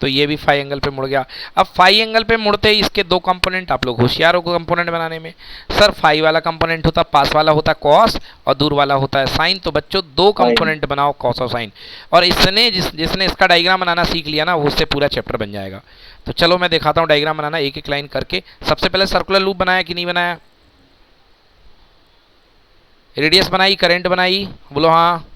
तो ये भी फाई एंगल पे मुड़ गया। अब फाई एंगल पे मुड़ते ही इसके दो कंपोनेंट, आप लोग होशियार हो कंपोनेंट बनाने में। सर फाई वाला कंपोनेंट होता, पास वाला होता कॉस और दूर वाला होता है साइन। तो बच्चों दो कंपोनेंट बनाओ, कॉस और साइन। और इसने जिसने इसका डायग्राम बनाना सीख लिया ना, वो उससे पूरा चैप्टर बन जाएगा। तो चलो मैं दिखाता हूँ डायग्राम बनाना एक एक लाइन करके। सबसे पहले सर्कुलर लूप बनाया कि नहीं बनाया? रेडियस बनाई, करंट बनाई, बोलो हाँ।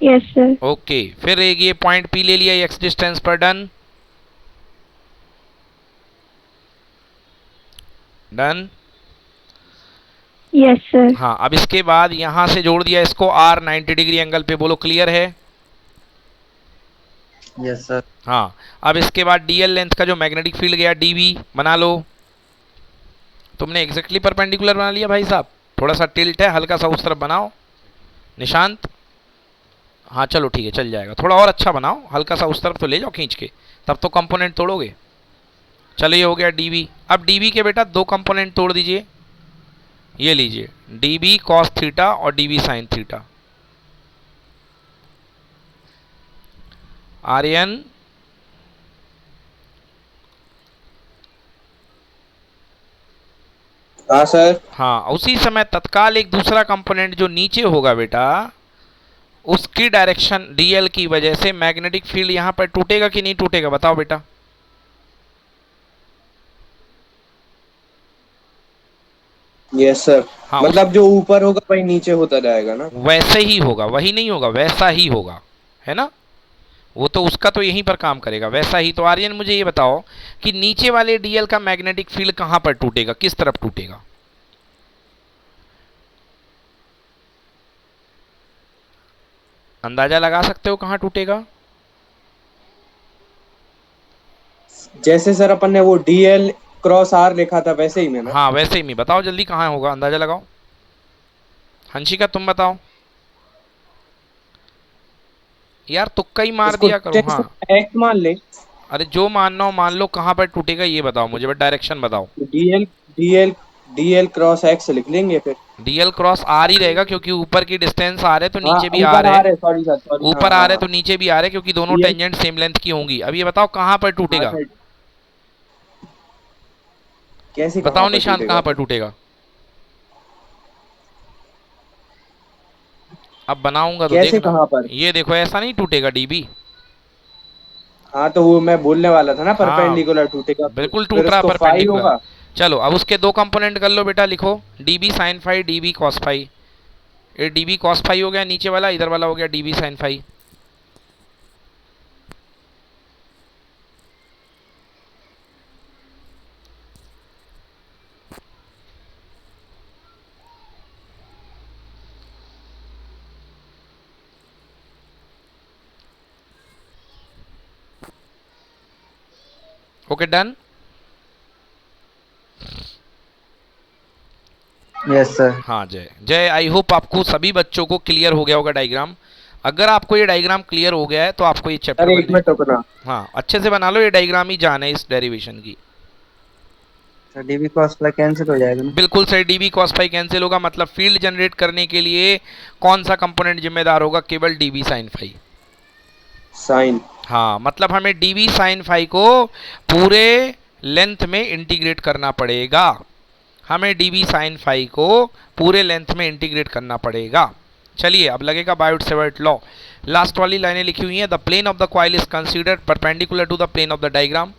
Yes, sir.
ओके, फिर एक ये पॉइंट पी ले लिया एक्स डिस्टेंस पर, डन डन।
Yes, sir.
हाँ, अब इसके बाद यहां से जोड़ दिया इसको आर 90 डिग्री एंगल पे, बोलो क्लियर है?
Yes sir.
हाँ, अब इसके बाद डीएल लेंथ का जो मैग्नेटिक फील्ड गया डीबी बना लो। तुमने एग्जैक्टली परपेंडिकुलर बना लिया भाई साहब, थोड़ा सा टिल्ट है, हल्का सा उस तरफ बनाओ निशांत। हाँ चलो ठीक है, चल जाएगा, थोड़ा और अच्छा बनाओ, हल्का सा उस तरफ तो ले जाओ खींच के, तब तो कंपोनेंट तोड़ोगे। चलो ये हो गया डीबी। अब डीबी के बेटा दो कंपोनेंट तोड़ दीजिए, ये लीजिए डीबी कॉस थीटा और डीबी साइन थीटा। आर्यन
हाँ सर।
हाँ, उसी समय तत्काल एक दूसरा कंपोनेंट जो नीचे होगा बेटा, उसकी डायरेक्शन डीएल की वजह से मैग्नेटिक फील्ड यहां पर टूटेगा कि नहीं टूटेगा, बताओ बेटा।
Yes sir.
हाँ,
मतलब जो ऊपर होगा वही नीचे होता जाएगा ना?
वैसे ही होगा, वही नहीं होगा, वैसा ही होगा, है ना। वो तो उसका तो यहीं पर काम करेगा, वैसा ही। तो आर्यन मुझे ये बताओ कि नीचे वाले डीएल का मैग्नेटिक फील्ड कहां पर टूटेगा, किस तरफ टूटेगा? अंदाजा लगा सकते हो कहां टूटेगा?
जैसे सर अपन ने वो डीएल क्रॉस आर लिखा था वैसे ही में ना?
हाँ वैसे ही में, बताओ जल्दी कहां होगा, अंदाजा लगाओ। हंशिका तुम बताओ यार, तुक्का ही मार
इसको
दिया करो। हाँ,
एक्स मान ले।
अरे जो मानना हो मान लो, कहां पर टूटेगा ये बताओ मुझे, बस डायरेक्शन बताओ।
DL DL DL cross x लिख लेंगे फिर।
डीएल क्रॉस आर ही रहेगा, क्योंकि ऊपर की डिस्टेंस आर है तो
हाँ
नीचे भी आर
ऊपर
है,
आ रहे, सॉरी सर सॉरी, हाँ
ऊपर आ
हाँ
रहे हैं
हाँ।
तो नीचे भी आ रहे हैं, क्योंकि दोनों
डीएल,
टेंजेंट सेम लेंथ की होंगी। अब ये बताओ कहां पर
हाँ
टूटेगा,
सर। कैसे कहाँ
बताओ
पर
निशांत
टूटेगा
कहां पर
सर?
टूटेगा। अब बनाऊंगा तो
कैसे
देखना,
कहाँ पर?
ये देखो ऐसा नहीं टूटेगा डीबी।
हाँ तो वो मैं बोलने वाला था ना,
हाँ
परपेंडिकुलर टूटेगा,
बिल्कुल
फिर
टूट रहा
उसको फाई
परपेंडिकुलर।
होगा।
चलो अब उसके दो कंपोनेंट कर लो बेटा, लिखो DB sine phi DB cos phi. ये डीबी कॉस फाई हो गया नीचे वाला, इधर वाला हो गया DB sine phi. Okay done.
Yes sir.
हाँ जय जय, आई होप आपको सभी बच्चों को क्लियर हो गया होगा डायग्राम। अगर आपको ये डायग्राम क्लियर हो गया है तो आपको ये चैप्टर
सर एक
बनने,
मिनट रुकना।
हाँ अच्छे से बना लो, ये डायग्राम ही जान है इस डेरिवेशन की।
Sir dB cos fly cancel हो जाएगा ना?
बिल्कुल सही, डीबी कॉस फाई कैंसिल होगा, मतलब फील्ड जनरेट करने के लिए कौन सा कंपोनेंट जिम्मेदार होगा, केवल डीबी साइन फाई।
साइन।
हाँ, मतलब हमें डीबी साइन फाई को पूरे लेंथ में इंटीग्रेट करना पड़ेगा, हमें डीबी साइन फाई को पूरे लेंथ में इंटीग्रेट करना पड़ेगा। चलिए अब लगेगा बायोट-सेवर्ट लॉ। लास्ट वाली लाइनें लिखी हुई हैं, the plane of the coil is considered perpendicular to the plane of the diagram.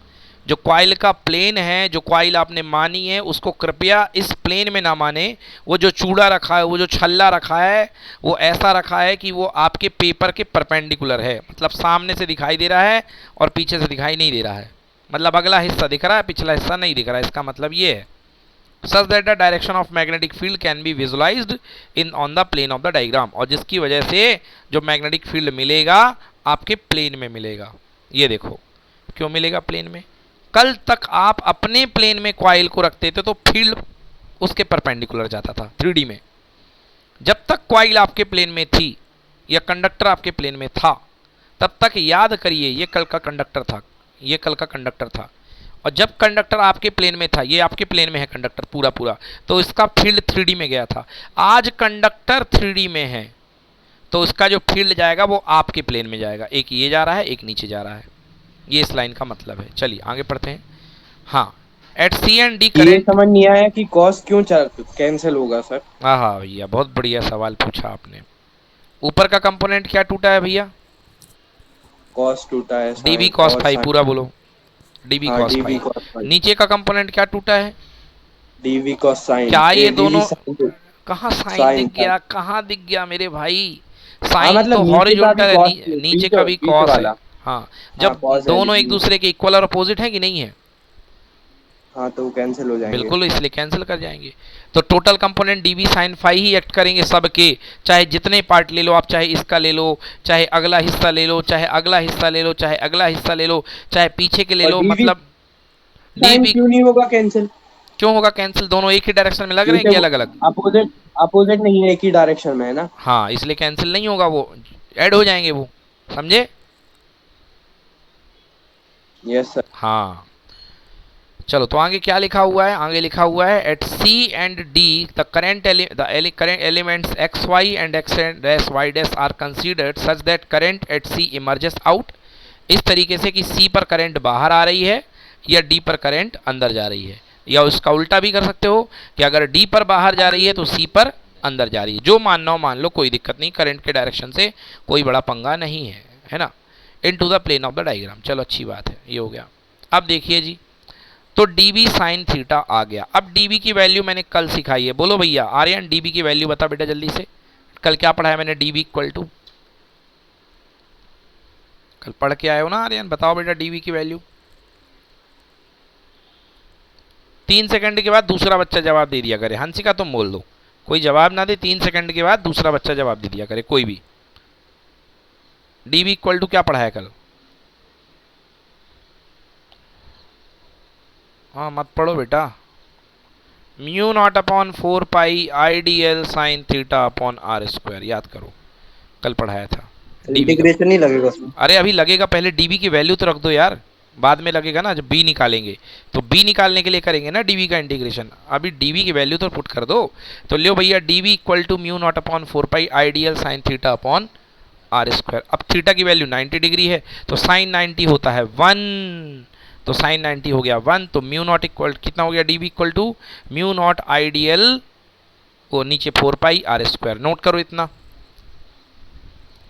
जो क्वाइल का प्लेन है, जो क्वाइल आपने मानी है, उसको कृपया इस प्लेन में ना माने। वो जो चूड़ा रखा है, वो जो छल्ला रखा है, वो ऐसा रखा है कि वो आपके पेपर के परपेंडिकुलर है, मतलब सामने से दिखाई दे रहा है और पीछे से दिखाई नहीं दे रहा है, मतलब अगला हिस्सा दिख रहा है पिछला हिस्सा नहीं दिख रहा है, इसका मतलब ये है। such that the direction of magnetic field can be visualized in on the plane of the diagram, और जिसकी वजह से जो मैग्नेटिक फील्ड मिलेगा आपके प्लेन में मिलेगा। ये देखो क्यों मिलेगा प्लेन में, कल तक आप अपने प्लेन में कॉइल को रखते थे तो फील्ड उसके परपेंडिकुलर जाता था 3D में। जब तक कॉइल आपके प्लेन में थी या कंडक्टर आपके प्लेन में था, तब तक याद करिए ये कल का कंडक्टर था, ये कल का कंडक्टर था। और जब कंडक्टर आपके प्लेन में था, ये आपके प्लेन में है कंडक्टर पूरा पूरा, तो इसका फील्ड 3D में गया था। आज कंडक्टर 3D में है तो इसका जो फील्ड जाएगा वो आपके प्लेन में जाएगा, एक ये जा रहा है एक नीचे जा रहा है, ये इस लाइन का मतलब है। चलिए आगे पढ़ते हैं। हाँ, एट सी एंड डी
ये
करेंट।
समझ नहीं आया कि कॉस क्यों कैंसिल होगा सर?
हाँ हाँ भैया, बहुत बढ़िया सवाल पूछा आपने। ऊपर का कंपोनेंट क्या टूटा है भैया?
कॉस टूटा है।
डीबी कॉस फाई, पूरा बोलो डीबी
हाँ
cos
DB
phi.
Cos phi.
नीचे का कंपोनेंट क्या टूटा है?
DV cos sine.
क्या ये दोनों
साइन।
कहाँ साइन
साइन
दिख गया, कहाँ दिख गया मेरे भाई?
हाँ
साइन
मतलब
तो
नीचे का भी
हॉरिजॉन्टल है,
कॉस,
नीचे
बीच
का भी
बीच
कॉस है।
वाला।
हाँ,
हाँ
जब
कॉस है
दोनों एक
बीच।
दूसरे के इक्वल और अपोजिट हैं कि नहीं है,
हाँ तो वो कैंसिल हो जाएंगे।
बिल्कुल, इसलिए कैंसिल कर जाएंगे। तो total component D B sine phi ही एक्ट करेंगे सबके, चाहे जितने पार्ट ले लो आप, चाहे इसका ले लो, चाहे अगला हिस्सा ले लो, चाहे अगला हिस्सा ले लो, चाहे अगला हिस्सा ले लो, चाहे पीछे के ले
और
लो,
डीवी
मतलब डी
साइन
बी
क्यों नहीं होगा कैंसिल?
क्यों होगा कैंसिल? दोनों एक ही डायरेक्शन में लग रहे हैं
क्योंकि
कि
वो
अलग अलग?
अपोजिट अपोजिट नहीं है, एक ही डायरेक्शन में है ना।
हाँ, इसलिए कैंसिल नहीं होगा, वो ऐड हो जाएंगे वो, समझे?
Yes sir.
हाँ, चलो तो आगे क्या लिखा हुआ है? आगे लिखा हुआ है at C and D the current elements X Y and X dash Y dash are considered such that current at C emerges out. इस तरीके से कि सी पर करंट बाहर आ रही है या डी पर करंट अंदर जा रही है, या उसका उल्टा भी कर सकते हो कि अगर डी पर बाहर जा रही है तो सी पर अंदर जा रही है। जो मानना हो मान लो, कोई दिक्कत नहीं, करंट के डायरेक्शन से कोई बड़ा पंगा नहीं है ना। Into the plane of the diagram, चलो अच्छी बात है, ये हो गया। अब देखिए जी, तो db साइन थीटा आ गया। अब db की वैल्यू मैंने कल सिखाई है, बोलो भैया आर्यन db की वैल्यू बता बेटा जल्दी से। कल क्या पढ़ाया मैंने? db इक्वल टू, कल पढ़ के आए हो ना आर्यन? बताओ बेटा db की वैल्यू। 3 सेकंड के बाद दूसरा बच्चा जवाब दे दिया करे। हंसिका तुम बोल दो, कोई जवाब ना दे, 3 सेकंड के बाद दूसरा बच्चा जवाब दे दिया करे, कोई भी। db इक्वल टू क्या पढ़ाया कल? हाँ मत पढ़ो बेटा। Mu naught upon 4 pi I D L sine theta upon R square, याद करो, कल पढ़ाया था डीबी का।
इंटीग्रेशन नहीं लगेगा उसमें?
अरे अभी लगेगा, पहले डीबी की वैल्यू तो रख दो यार, बाद में लगेगा ना जब बी निकालेंगे। तो बी निकालने के लिए करेंगे ना डीबी का इंटीग्रेशन, अभी डीबी की वैल्यू तो पुट कर दो। तो लियो भैया, DB equal to mu naught upon 4 pi I D L sine theta upon R square. अब थीटा की वैल्यू 90 डिग्री है, तो साइन 90 होता है 1, तो साइन 90 हो गया 1, तो म्यू नॉट इक्वल कितना हो गया? DB equal to mu naught I D L, वो नीचे 4 पाई आर स्क्वायर। नोट करो इतना,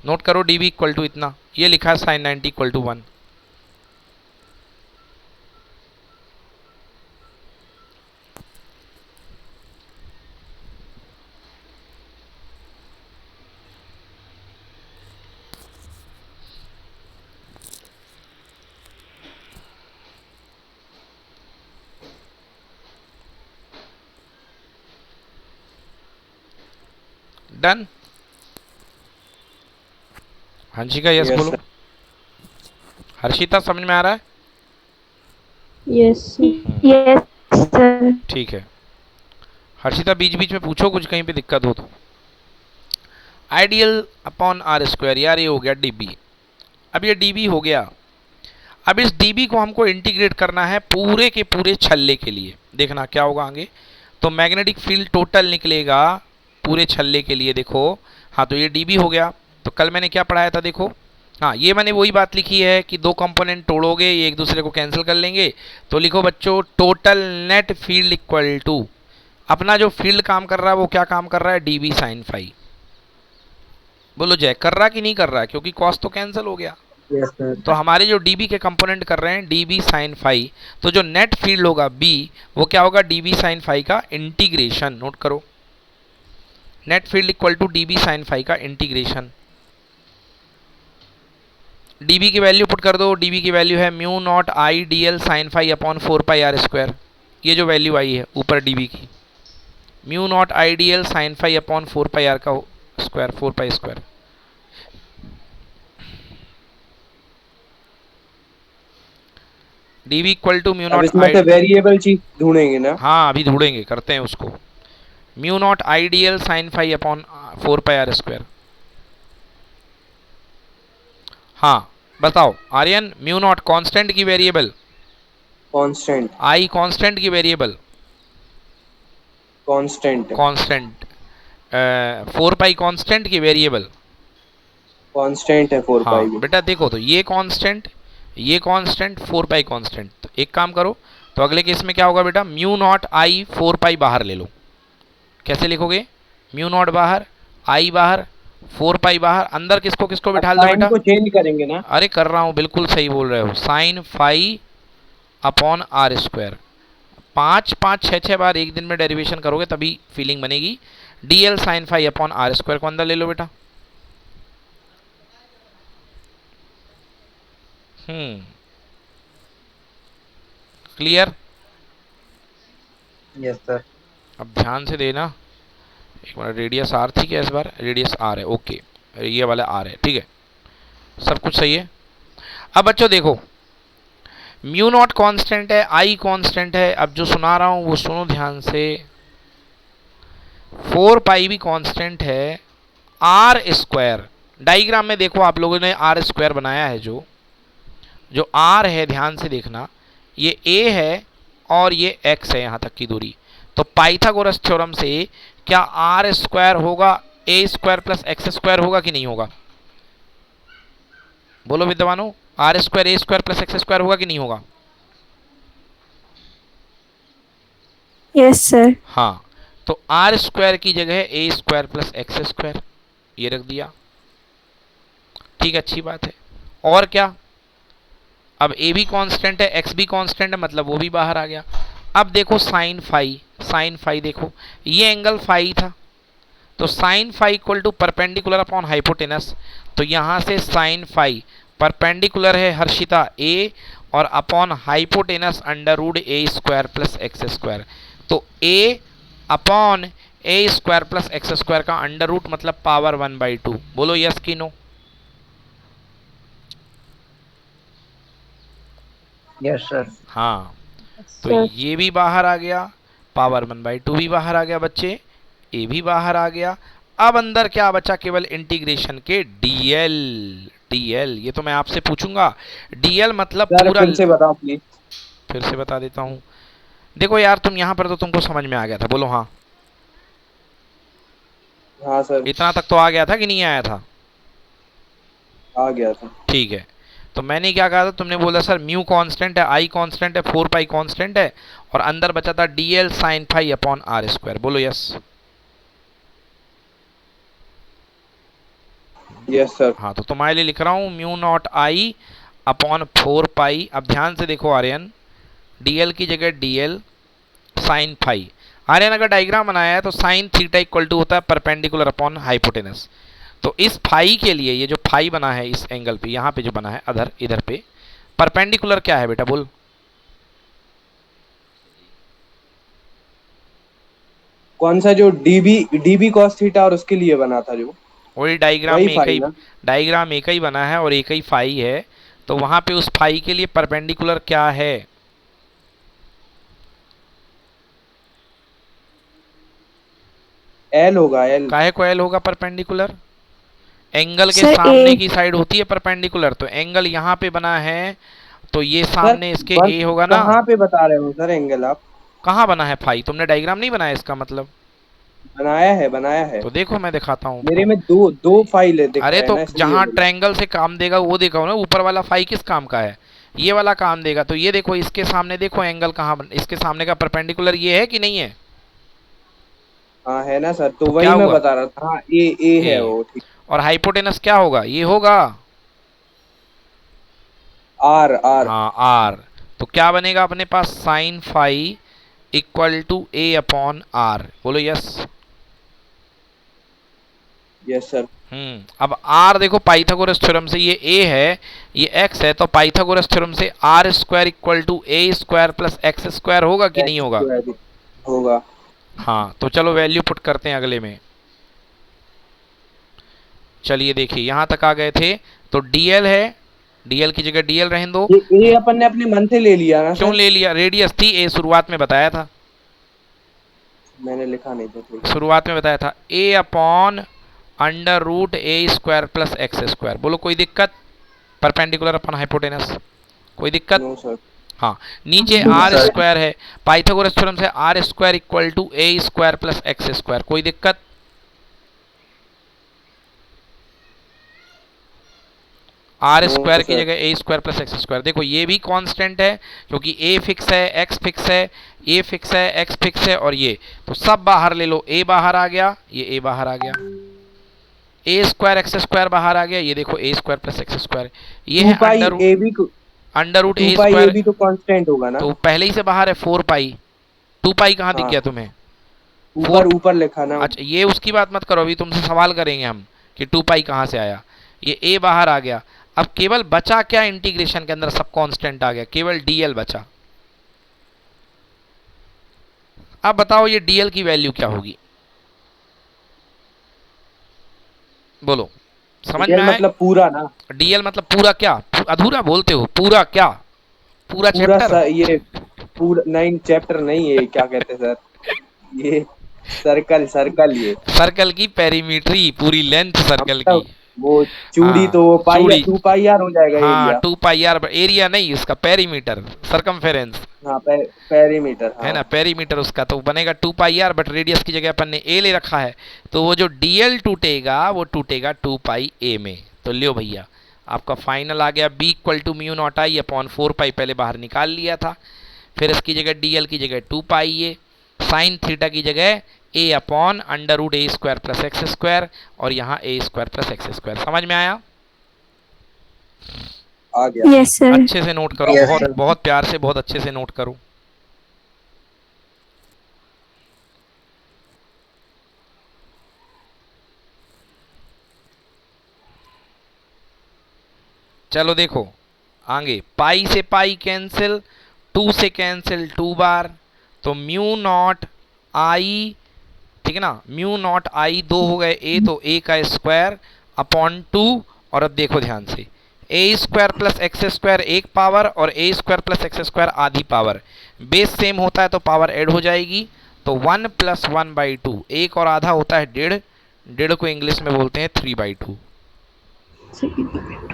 नोट करो, डीबी इक्वल टू इतना, ये लिखा है sine 90 equal to 1। Done? Hansika yes
yes
बोलो।
सर।
हर्षिता समझ में आ रहा है?
Yes, yes, sir.
ठीक है। हर्षिता बीच बीच में पूछो कुछ, कहीं पे दिक्कत हो तो। आइडियल अपॉन आर स्क्वायर, यार ये हो गया डीबी। अब ये डीबी हो गया, अब इस डीबी को हमको इंटीग्रेट करना है पूरे के पूरे छल्ले के लिए। देखना क्या होगा आगे। तो मैग्नेटिक फील्ड टोटल निकलेगा पूरे छल्ले के लिए, देखो। हाँ तो ये डीबी हो गया। तो कल मैंने क्या पढ़ाया था देखो, हाँ ये मैंने वही बात लिखी है कि दो कंपोनेंट तोड़ोगे, ये एक दूसरे को कैंसिल कर लेंगे। तो लिखो बच्चों, total net field equal to, अपना जो फील्ड काम कर रहा है वो क्या काम कर रहा है? DB sine phi. बोलो जय, कर रहा कि नहीं कर रहा है? क्योंकि कॉस तो कैंसिल हो गया।
Yes sir.
तो हमारे जो डीबी के कंपोनेंट कर रहे हैं डीबी साइन फाई, तो जो नेट फील्ड होगा बी, वो क्या होगा? डीबी साइन फाई का इंटीग्रेशन। नोट करो, net field equal to dB sine phi का इंटीग्रेशन। डीबी की वैल्यू पुट कर दो, डीबी की वैल्यू है mu naught I D L sine phi upon 4 pi are square. ये जो वैल्यू आई है ऊपर डीबी की, mu naught I D L sine phi upon 4 pi r का square, 4 pi square. DB equal to mu
अब
नॉट
इसमें से वेरिएबल चीज ढूंढेंगे ना।
हाँ अभी ढूंढेंगे, करते हैं उसको। Mu naught I D L sine phi upon 4 pi are square. हाँ बताओ आर्यन, म्यू नॉट कांस्टेंट की वेरिएबल,
कांस्टेंट।
आई कांस्टेंट की variable,
constant.
Constant. 4 pi constant की वेरिएबल,
कांस्टेंट है 4
हाँ
पाई भी।
बेटा देखो, तो ये कांस्टेंट, ये कांस्टेंट, 4 पाई कांस्टेंट। तो एक काम करो, तो अगले केस में क्या होगा बेटा? म्यू नॉट आई 4 पाई बाहर ले लो। कैसे लिखोगे? म्यू नॉट बाहर, आई बाहर, 4 पाई बाहर, अंदर किसको किसको बिठा दो
साइन
बेटा?
को चेंज करेंगे ना।
अरे कर रहा हूँ, बिल्कुल सही बोल रहे हो। Sine phi upon R square. 5 5 6 6 बार एक दिन में डेरिवेशन करोगे तभी फीलिंग बनेगी। D L sine phi upon R square को अंदर ले लो बेटा। क्लियर?
Yes sir.
अब ध्यान से देना, एक बार रेडियस आर थी क्या, इस बार रेडियस आर है, ओके, ये वाला आर है, ठीक है, सब कुछ सही है। अब बच्चों देखो, म्यू नॉट कांस्टेंट है, आई कांस्टेंट है, अब जो सुना रहा हूं वो सुनो ध्यान से, 4 पाई भी कांस्टेंट है, आर स्क्वायर, डाइग्राम में देखो आप लोगों ने आर स्क्वायर बनाया है, जो आर है ध्यान से देखना, ये ए है और ये एक्स है, यहां तक की दूरी। तो पाइथागोरस थ्योरम से क्या आर स्क्वायर होगा A square plus x square होगा कि नहीं होगा? बोलो विद्वानों, R square A square plus x square होगा कि नहीं होगा?
Yes sir.
हाँ, तो आर स्क्वायर की जगह ए स्क्वायर प्लस एक्स स्क्वायर ये रख दिया, ठीक, अच्छी बात है। और क्या, अब ए भी कांस्टेंट है, एक्स भी कांस्टेंट है, मतलब वो भी बाहर आ गया। अब देखो साइन फाई, साइन फाई देखो, ये एंगल फाई था, तो sine phi equal to perpendicular upon hypotenuse, तो यहां से साइन फाई परपेंडिकुलर है हर्षिता ए और upon hypotenuse under root a square plus x square, तो ए upon a square plus x square का अंडर रूट मतलब पावर 1/2। बोलो यस कि नो?
Yes sir.
हाँ, तो
सर
ये भी बाहर आ गया, पावर 1/2 भी बाहर आ गया बच्चे, ए भी बाहर आ गया। अब अंदर क्या बचा, केवल इंटीग्रेशन के डीएल, डीएल ये तो मैं आपसे पूछूंगा, डीएल मतलब
सर
पूरा,
फिर से बताओ प्लीज।
फिर से बता देता हूं। देखो यार, तुम यहां पर तो तुमको समझ में आ गया था, बोलो हाँ,
हाँ सर,
इतना तक तो आ गया था कि नहीं आया था?
आ गया था।
ठीक है, तो मैंने क्या कहा था, तुमने बोला सर म्यू कांस्टेंट है, आई कांस्टेंट है, 4 पाई कांस्टेंट है, और अंदर बचा था DL sine phi upon R square. बोलो यस।
Yes sir.
हाँ, तो तुम्हारे लिए लिख रहा हूँ mu naught I upon 4 pi. अब ध्यान से देखो आर्यन, डीएल की जगह डीएल साइन फाई। आर्यन अगर डायग्राम बनाया है तो साइन थीटा इक्वल टू होता है परपेंडिकुलर अपॉन हाइपोटेनस। तो इस फाई के लिए, ये जो फाई बना है इस एंगल पे, यहाँ पे जो बना है अधर इधर पे, परपेंडिकुलर क्या है बेटा, बोल?
कौन सा, जो डीबी कॉस थीटा और उसके लिए बना था जो,
वही डायग्राम
वही
में एक
फाई
ही,
ना?
डायग्राम एक ही बना है और एक ही फाई है, तो वहां पे उस फाई के लिए परपेंडिकुलर क्या है?
एल होगा, एल।
काहे को एल होगा परपेंडिकुलर? एंगल के
सर
सामने
ए।
की साइड होती है परपेंडिकुलर, तो एंगल यहाँ पे बना है, तो ये
सर
सामने इसके
बस
ए होगा ना।
कहाँ पे बता रहे हो सर एंगल आप?
कहाँ बना है फाई? तुमने डायग्राम नहीं बनाया इसका मतलब?
बनाया है, बनाया है।
तो देखो मैं दिखाता हूँ
मेरे
आपको।
में दो दो फाइल दिख
अरे
रहे हैं
तो
ना, इसलिए
जहाँ
बोला।
ट्रायंगल से काम देगा वो देखा हो ना, ऊपर वाला फाई किस काम का है? ये वाला काम देगा। तो ये देखो, इसके सामने देखो एंगल कहाँ इसके सामने का परपेंडिकुलर ये है कि नहीं है?
हाँ है ना सर, तो
तो
वही
क्या
मैं
हुआ?
बता रहा था। हाँ, ए
ए।
है वो, ठीक।
और हाइपोटेनस क्या होगा? ये होगा,
आर, आर।
हाँ आर। तो क्या बनेगा अपने पास, sine phi equal to a upon r. बोलो यस।
Yes sir.
अब आर देखो, पाइथागोरस थ्योरम से ये ए है, ये एक्स है, तो पाइथागोरस थ्योरम से r square equal to a square plus x square होगा कि नहीं होगा?
होगा।
हाँ, तो चलो वैल्यू पुट करते हैं अगले में। चलिए देखिए, यहां तक आ गए थे, तो डीएल है, डीएल की जगह डीएल रहने दो।
ये अपन ने अपने मन से ले लिया ना
क्यों
सर?
ले लिया? रेडियस थी ए, शुरुआत में बताया था,
मैंने लिखा नहीं था, ठीक।
शुरुआत में बताया था a upon under root a square plus x square. बोलो कोई दिक्कत? परपेंडिकुलर अपॉन हाइपोटेनस, कोई दिक्कत?
No sir.
हाँ, नीचे
नो
आर
सर।
स्क्वायर है, पाइथागोरस थ्योरम से r square equal to a square plus x square, कोई दिक्कत? आर स्क्वायर की जगह ए स्क्वायर प्लस एक्स स्क्वायर। देखो ये भी कांस्टेंट है, क्योंकि ए फिक्स है, एक्स फिक्स है, ए फिक्स है, एक्स फिक्स है, और ये तो सब बाहर ले लो, ए बाहर आ गया, ये ए बाहर आ गया, ए स्क्वायर एक्स स्क्वायर बाहर आ गया, ये देखो ए स्क्वायर प्लस एक्स स्क्वायर, ये है under root, under root a square,
भी तो कांस्टेंट होगा ना?
तो पहले ही से बाहर है 4 पाई। 2 पाई कहाँ दिख गया तुम्हें?
ऊपर ऊपर लिखा ना।
अच्छा, ये उसकी बात मत करो, अभी तुमसे सवाल करेंगे हम कि 2 पाई कहाँ से आया। ये ए बाहर आ गया, अब केवल बचा क्या इंटीग्रेशन के अंदर, सब कांस्टेंट आ गया, केवल डीएल बचा। अब बताओ ये डीएल की वैल्यू क्या होगी, बोलो, समझ में
डीएल
आए?
मतलब पूरा ना,
डीएल मतलब पूरा क्या, अधूरा बोलते हो, पूरा क्या, पूरा
पूरा
चैप्टर?
ये पूरा नहीं, चैप्टर नहीं है, क्या कहते हैं सर, ये सर्कल सर्कल ये।
सर्कल की पेरीमीट्री, पूरी लेंथ
हाँ,
सर्कल की।
मतलब वो चूड़ी
हाँ
तो वो पाई
चूड़ी,
2 पाई आर हो जाएगा
हाँ
एरिया।
2 पाई आर, एरिया नहीं उसका, पेरीमीटर, सरकमफेरेंस,
हाँ पेरीमीटर
है
हाँ।
ना, पेरीमीटर उसका तो बनेगा 2 पाई आर, बट रेडियस की जगह अपन ने ए ले रखा है, तो वो जो डीएल टूटेगा वो टूटेगा 2 पाई ए में। तो लियो भैया, आपका फाइनल आ गया b equal to mu naught I upon 4 pi, पहले बाहर निकाल लिया था, फिर इसकी जगह डीएल की जगह 2 पाई ए, साइन थीटा की जगह ए upon under root a square plus x square, और यहाँ ए स्क्वायर प्लस एक्स स्क्वायर। समझ में आया?
आ गया।
Yes sir.
अच्छे से नोट करो,
Yes,
बहुत
sir.
बहुत प्यार से, बहुत अच्छे से नोट करो। चलो देखो आगे, पाई से पाई कैंसिल, 2 से कैंसिल 2 बार, तो म्यू नॉट आई, ठीक है ना, म्यू नॉट आई 2 हो गए ए, तो ए का स्क्वायर अपॉन 2, और अब देखो ध्यान से, a square plus x square 1 power और a square plus x square आधी पावर, बेस सेम होता है तो पावर ऐड हो जाएगी, तो 1 + 1/2, एक और आधा होता है 1.5, 1.5 को इंग्लिश में बोलते हैं 3/2।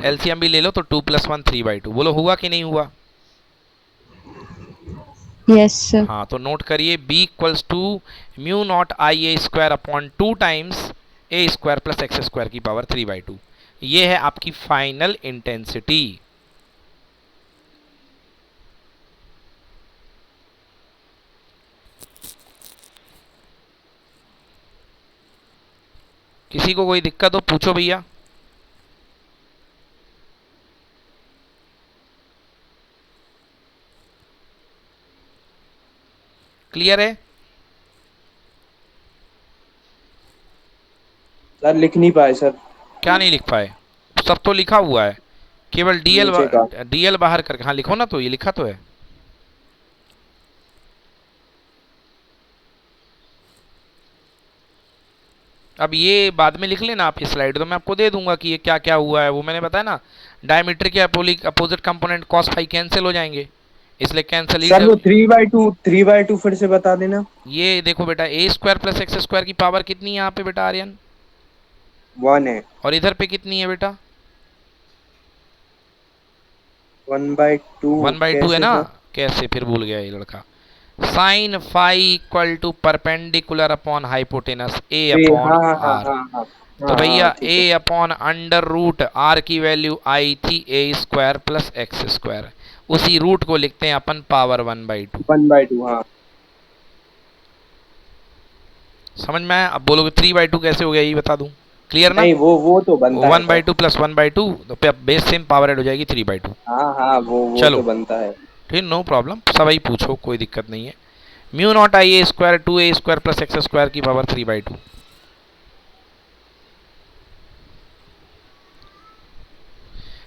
एलसीएम भी ले लो तो 2 + 1 3/2, बोलो हुआ कि नहीं हुआ?
Yes sir.
हाँ तो नोट करिए, b equals to mu naught I a square upon 2 times a square plus x square की पावर 3/2। ये है आपकी फाइनल इंटेंसिटी। किसी को कोई दिक्कत हो पूछो भैया। क्लियर है?
सर लिख नहीं पाए सर।
क्या नहीं लिख पाए? सब तो लिखा हुआ है, केवल डीएल,
नीचे का
डीएल बाहर करके, हाँ लिखो ना, तो ये लिखा तो है। अब ये बाद में लिख लेना आप, इस स्लाइड तो मैं आपको दे दूंगा कि ये क्या क्या हुआ है, वो मैंने बताया ना, डायमीटर के opposite component cos phi cancel हो जाएंगे, इसलिए कैंसिल
सर, वो 3/2 फिर से बता देना।
ये देखो बेटा, ए स्क्वायर प्लस एक्स स्क्वायर की पावर कितनी है यहाँ पे बेटा आर्यन,
1 है।
और इधर पे कितनी है बेटा?
1/2
1/2 है
कैसे
ना,
सर?
कैसे फिर भूल गया ये लड़का। Sine phi equal to perpendicular upon hypotenuse a upon
हाँ हाँ
आर।
हाँ हाँ
तो भैया
ठीक
ए
है।
अपॉन अंडर रूट आर की वैल्यू आई थी ए स्क्वायर प्लस एक्स स्क्वायर, उसी रूट को लिखते हैं अपन पावर 1/2।
1/2 हाँ।
समझ में आया? अब बोलोगे 3/2 कैसे हो गया, ये बता दूं, क्लियर ना?
नहीं, वो तो बनता है सर।
1/2 + 1/2, तो बेस सेम पावर ऐड हो जाएगी 3/2।
हाँ हाँ, वो
चलो
तो बनता है।
ठीक, नो प्रॉब्लम, सब ही पूछो, कोई दिक्कत नहीं है। Mu naught I a square 2a square plus x square की पावर 3/2।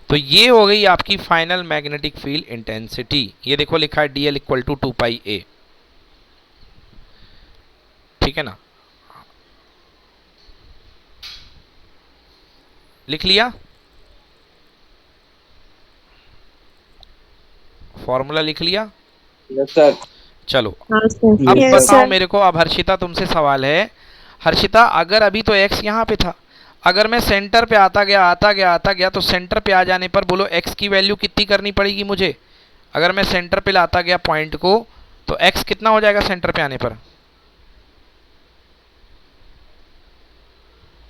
तो ये हो गई आपकी फाइनल मैग्नेटिक फील्ड इंटेंसिटी। ये देखो लिखा है dl इक्वल टू 2πa, ठीक है ना, लिख लिया, फॉर्मूला लिख लिया।
Yes sir.
चलो
अब
अब
Yes,
बताओ
sir.
मेरे को, अब हर्षिता तुमसे सवाल है, हर्षिता अगर अभी तो x यहाँ पे था, अगर मैं सेंटर पे आता गया तो सेंटर पे आ जाने पर बोलो x की वैल्यू कितनी करनी पड़ेगी मुझे? अगर मैं सेंटर पे लाता गया पॉइंट को, तो x कितना हो जाएगा सेंटर पे आने पर?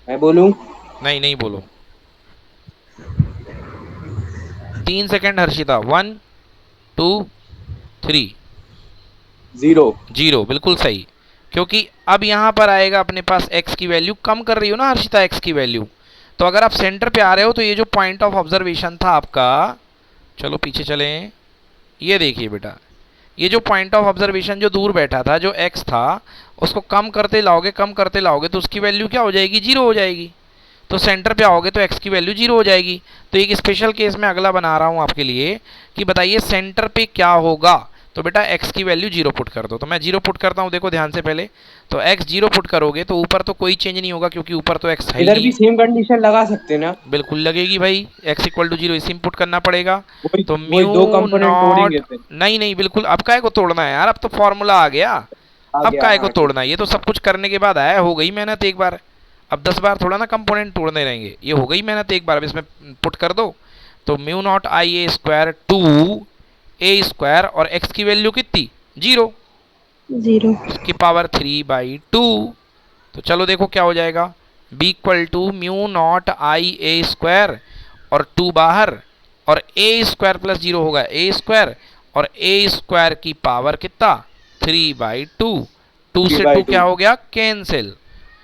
मैं बोलूं?
नहीं नहीं बोलो, 3 सेकेंड हर्षिता, 1 2 3।
0
बिल्कुल सही, क्योंकि अब यहाँ पर आएगा अपने पास x की वैल्यू, कम कर रही हो ना हर्षिता x की वैल्यू, तो अगर आप सेंटर पे आ रहे हो तो ये जो पॉइंट ऑफ ऑब्जर्वेशन था आपका, चलो पीछे चलें, ये देखिए बेटा, ये जो पॉइंट ऑफ ऑब्जर्वेशन जो दूर बैठा था, जो x था, उसको कम करते लाओगे तो उसकी वैल्यू क्या हो जाएगी? 0 हो जाएगी। तो सेंटर पे आओगे तो x की वैल्यू 0 हो जाएगी। तो एक स्पेशल केस में अगला बना रहा हूँ आपके लिए कि बताइए सेंटर पे क्या होगा। तो बेटा x की वैल्यू 0 पुट कर दो। तो मैं 0 पुट करता हूँ, देखो ध्यान से पहले। तो x 0 पुट करोगे तो ऊपर तो कोई चेंज नहीं होगा क्योंकि ऊपर तो x है ही
इधर
नहीं
भी
है।
सेम कंडीशन लगा सकते हैं ना?
बिल्कुल लगेगी भाई, x इक्वल टू 0 इसी में पुट करना पड़ेगा। तो
वही दो
म्यू
कंपोनेंट तोड़ेंगे
नॉट,
फिर।
नहीं नहीं बिल्कुल, अब काहे को तोड़ना है यार, अब तो फॉर्मूला आ गया।
आ
अब
गया,
काहे को
हाँ ठीक।
तोड़ना है, ये तो सब कुछ करने के बाद आया, हो गई मेहनत एक बार। अब 10 बार थोड़ा ना कंपोनेंट तोड़ने रहेंगे, ये हो गई मेहनत एक बार। अब इसमें पुट कर दो। तो mu naught I a square to a square, और x की वैल्यू कितनी 0
0.
की पावर 3/2। तो चलो देखो क्या हो जाएगा, b equal to mu naught I a square और 2 बाहर, और ए स्क्वायर प्लस 0 होगा ए स्क्वायर, और ए स्क्वायर की पावर कितना 3/2। 2 से 2 क्या
3/2।
हो गया कैंसिल,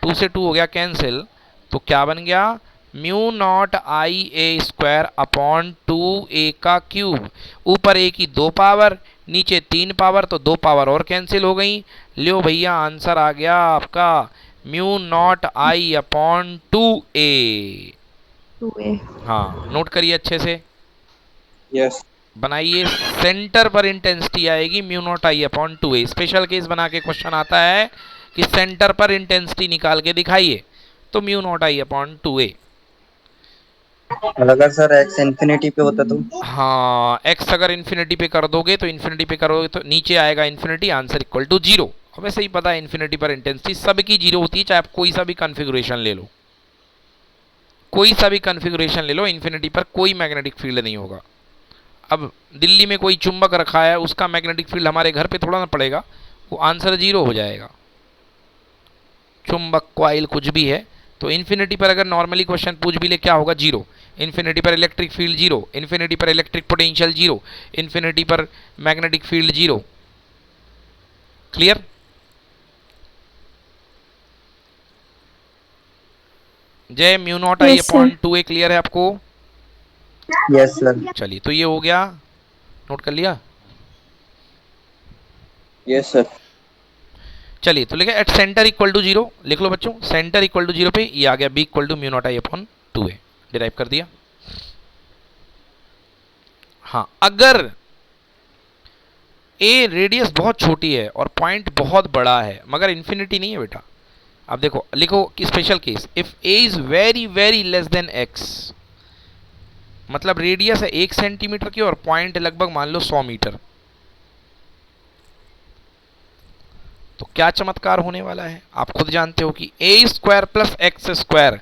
2 से 2 हो गया कैंसिल। तो क्या बन गया, mu naught I a square upon 2a का क्यूब। ऊपर a की 2 पावर, नीचे 3 पावर, तो 2 पावर और कैंसिल हो गई। लो भैया आंसर आ गया आपका mu naught I upon 2a।
2a.
हाँ नोट करिए अच्छे से,
यस।
बनाइए। सेंटर पर इंटेंसिटी आएगी mu naught I upon 2a। Special case बना के क्वेश्चन आता है कि सेंटर पर इंटेंसिटी निकाल के दिखाइए, तो mu naught I upon 2a।
और अगर सर x इंफिनिटी पे होता तो?
हाँ x अगर इन्फिनिटी पे कर दोगे तो इन्फिनिटी पे करोगे तो नीचे आएगा इन्फिनिटी, आंसर इक्वल टू 0। अब वैसे ही पता है इन्फिनिटी पर इंटेंसिटी सबकी 0 होती है, चाहे आप कोई सा भी कॉन्फ़िगरेशन ले लो, कोई सा भी कॉन्फ़िगरेशन ले लो, इन्फिनिटी पर कोई मैग्नेटिक फील्ड नहीं होगा। अब दिल्ली में कोई चुंबक रखा है, उसका मैग्नेटिक फील्ड हमारे घर पे थोड़ा ना पड़ेगा, वो आंसर 0 हो जाएगा। चुंबक कॉइल कुछ भी है, तो इन्फिनिटी पर अगर नॉर्मली क्वेश्चन पूछ भी ले क्या होगा 0। इन्फिनिटी पर इलेक्ट्रिक फील्ड 0, इन्फिनिटी पर इलेक्ट्रिक पोटेंशियल 0, इन्फिनिटी पर मैग्नेटिक फील्ड 0। क्लियर? जय म्यू नॉट आई
Yes, sir.
Upon 2a clear है आपको?
Yes sir.
चलिए तो ये हो गया, नोट कर लिया।
Yes sir.
चलिए तो लिखा एट सेंटर इक्वल टू 0, लिख लो बच्चों, सेंटर इक्वल टू 0 पे ये आ गया b equal to mu naught I upon 2a, derive कर दिया। हाँ अगर a रेडियस बहुत छोटी है और पॉइंट बहुत बड़ा है मगर इन्फिनिटी नहीं है बेटा, अब देखो लिखो कि special case if a is very very less than x, मतलब रेडियस है 1 सेंटीमीटर की और पॉइंट लगभग मान लो 100 मीटर, तो क्या चमत्कार होने वाला है आप खुद जानते हो कि a square plus x square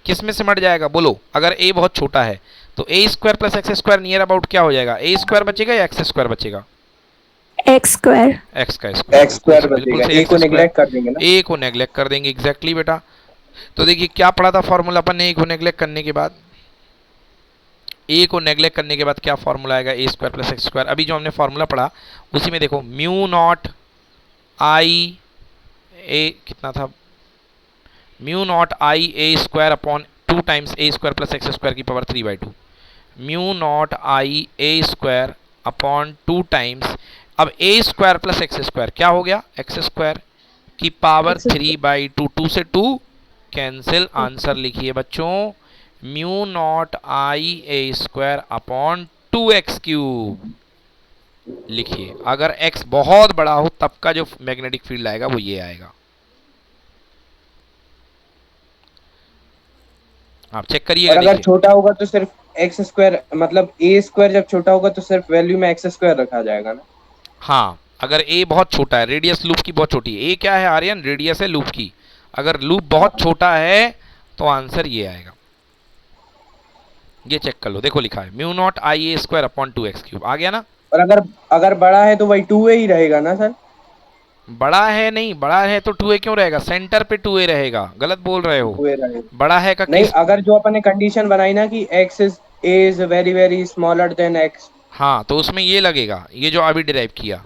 किस में सिमट जाएगा बोलो। अगर a बहुत छोटा है तो a square plus x square near about क्या हो जाएगा, a स्क्वायर बचेगा या एक्स स्क्वायर बचेगा?
X square.
x का स्क्वायर,
एक्स स्क्वायर
बिल्कुल
बचेगा,
सही,
ए
x
को
स्क्वायर,
नेग्लेक्ट कर देंगे ना।
a को नेग्लेक्ट कर देंगे, एग्जैक्टली बेटा। तो देखिए क्या पढ़ा था फॉर्मूला अपन ने, a को नेग्लेक्ट करने के बाद, a को नेग्लेक्ट करने के बाद क्या फॉर्मूला आएगा, a square plus x square. अभी जो हमने फॉर्मूला पढ़ा उसी में देखो म्यू नॉट आई ए कितना था, mu naught I a square upon 2 times a square plus x square की power 3/2, mu naught I a square upon 2 times, अब a square plus x square क्या हो गया, एक्स स्क्वायर की पावर 3/2, 2 से 2 कैंसिल, आंसर लिखिए बच्चों mu naught I a square upon 2x cube लिखिए। अगर x बहुत बड़ा हो तब का जो मैग्नेटिक फील्ड आएगा वो ये आएगा, आप चेक करिएगा।
और अगर
देखिए
छोटा होगा तो सिर्फ एक्स स्क्वायर, मतलब ए स्क्वायर जब छोटा होगा तो सिर्फ वैल्यू में एक्स स्क्वायर रखा जाएगा ना।
हाँ अगर a बहुत छोटा है, रेडियस लूप की बहुत छोटी है, a क्या है आर्यन, रेडियस है लूप की, अगर लूप बहुत छोटा है तो आंसर ये आएगा। ये चेक कर लो, देखो लिखा है mu naught I a square upon 2x cube, आ गया ना।
और अगर अगर बड़ा है तो वही 2a ही रहेगा ना सर।
बड़ा है नहीं, बड़ा है तो 2a क्यों रहेगा, सेंटर पे 2a रहेगा, गलत बोल रहे हो।
2a रहेगा
बड़ा है का
नहीं,
केस,
अगर जो अपन ने कंडीशन बनाई ना कि a is very very smaller then x,
हाँ तो उसमें ये लगेगा, ये जो अभी डिराइव किया,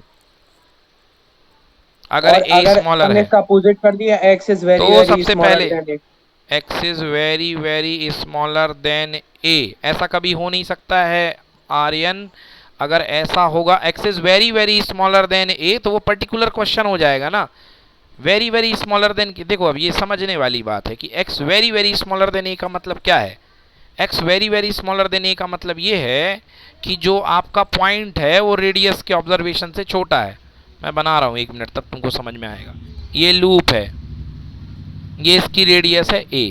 अगर
और
a
अगर
स्मॉलर
हमने
है
इसका अपोजिट कर दिया x इज वेरी
तो
वेरी
सबसे
स्मॉलर
पहले
than x।
x is very very smaller than a, ऐसा कभी हो नहीं सकता है आर्यन। अगर ऐसा होगा x is very very smaller than a तो वो पर्टिकुलर क्वेश्चन हो जाएगा ना, वेरी वेरी स्मॉलर देन, देखो अब ये समझने वाली बात है कि x very very smaller than a का मतलब क्या है। x very very smaller than a का मतलब ये है कि जो आपका पॉइंट है वो रेडियस के ऑब्जर्वेशन से छोटा है। मैं बना रहा हूँ, 1 मिनट, तब तुमको समझ में आएगा। ये लूप है, ये इसकी रेडियस है a,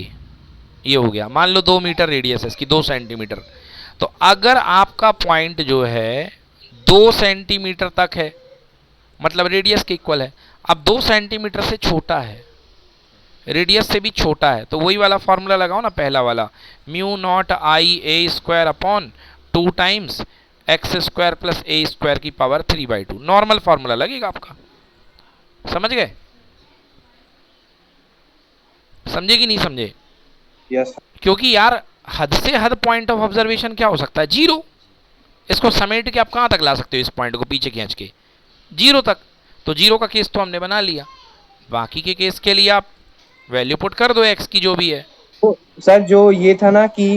ये हो गया। मान लो 2 मीटर रेडियस है इसकी, 2 सेंटीमीटर। तो अगर आपका पॉइंट जो है 2 सेंटीमीटर तक है, मतलब रेडियस के इक्वल है, अब 2 सेंटीमीटर से छोटा है, रेडियस से भी छोटा है, तो वही वाला फॉर्मूला लगाओ ना, पहला वाला, mu naught I a square upon 2 times x square plus a square की पावर 3/2। नॉर्मल फॉर्मूला लगेगा आपका। समझ गए? समझे कि नहीं समझे?
यस।
क्योंकि यार हद से हद पॉइंट ऑफ ऑब्जर्वेशन क्या हो सकता है? 0। इसको समेट के आप कहां तक ला सकते हो इस पॉइंट को, पीछे खींच के 0 तक। तो 0 का केस तो हमने बना लिया, बाकी के केस के लिए आप वैल्यू पुट कर दो एक्स की जो भी है।
तो सर जो ये था ना कि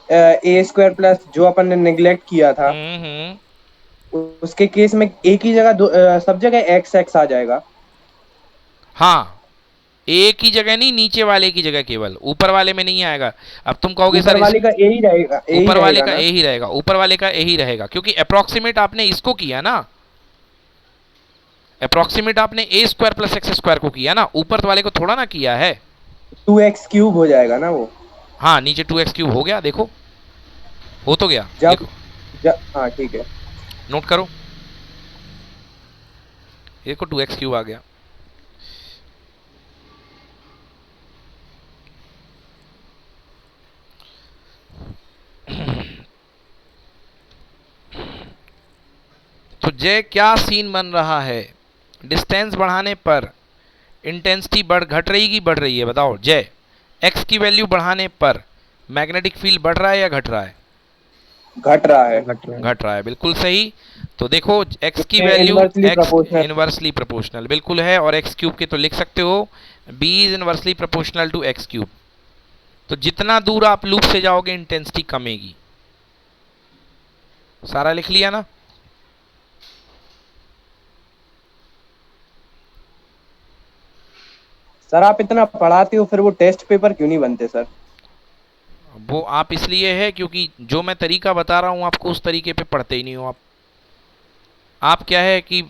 ए स्क्वायर प्लस, जो अपन ने नेग्लेक्ट किया था,
हम्म।
उसके केस में एक ही जगह सब जगह एक्स एक्स आ जाएगा।
हाँ, एक ही जगह नहीं, नीचे वाले की जगह, केवल ऊपर वाले में नहीं आएगा। अब तुम कहोगे
ऊपर
सर इस
वाले का ए ही रहेगा, ए ही
ऊपर वाले
रहेगा
का
ना।
ए ही रहेगा, ऊपर वाले का ए ही रहेगा, क्योंकि अप्रोक्सीमेट आपने इसको किया ना, अप्रोक्सीमेट आपने ए स्क्वायर प्लस एक्स स्क्वायर को किया ना, ऊपर वाले को थोड़ा ना किया है।
2x³ हो जाएगा ना वो।
हाँ, नीचे 2x³ हो गया, देखो हो तो गया,
जब
लिखो,
हाँ ठीक है।
नोट करो, देखो 2x³ आ गया। तो जय क्या सीन बन रहा है? डिस्टेंस बढ़ाने पर इंटेंसिटी बढ़ घट रही कि बढ़ रही है? बताओ जय। एक्स की वैल्यू बढ़ाने पर मैग्नेटिक फील्ड बढ़ रहा है या घट रहा है?
घट रहा है।
घट रहा है।
घट रहा है, बिल्कुल सही। तो देखो एक्स की
इसमें
value
inversely
x
proportional.
Inversely proportional बिल्कुल है, और x³ के तो लिख सकते हो b is inversely proportional to x³। तो जितना दूर आप लूप से जाओगे इंटेंसिटी कमेगी। सारा लिख लिया ना?
सर आप इतना पढ़ाते हो, फिर वो टेस्ट पेपर क्यों नहीं बनते सर?
वो आप इसलिए है क्योंकि जो मैं तरीका बता रहा हूं आपको, उस तरीके पे पढ़ते ही नहीं हो आप क्या है कि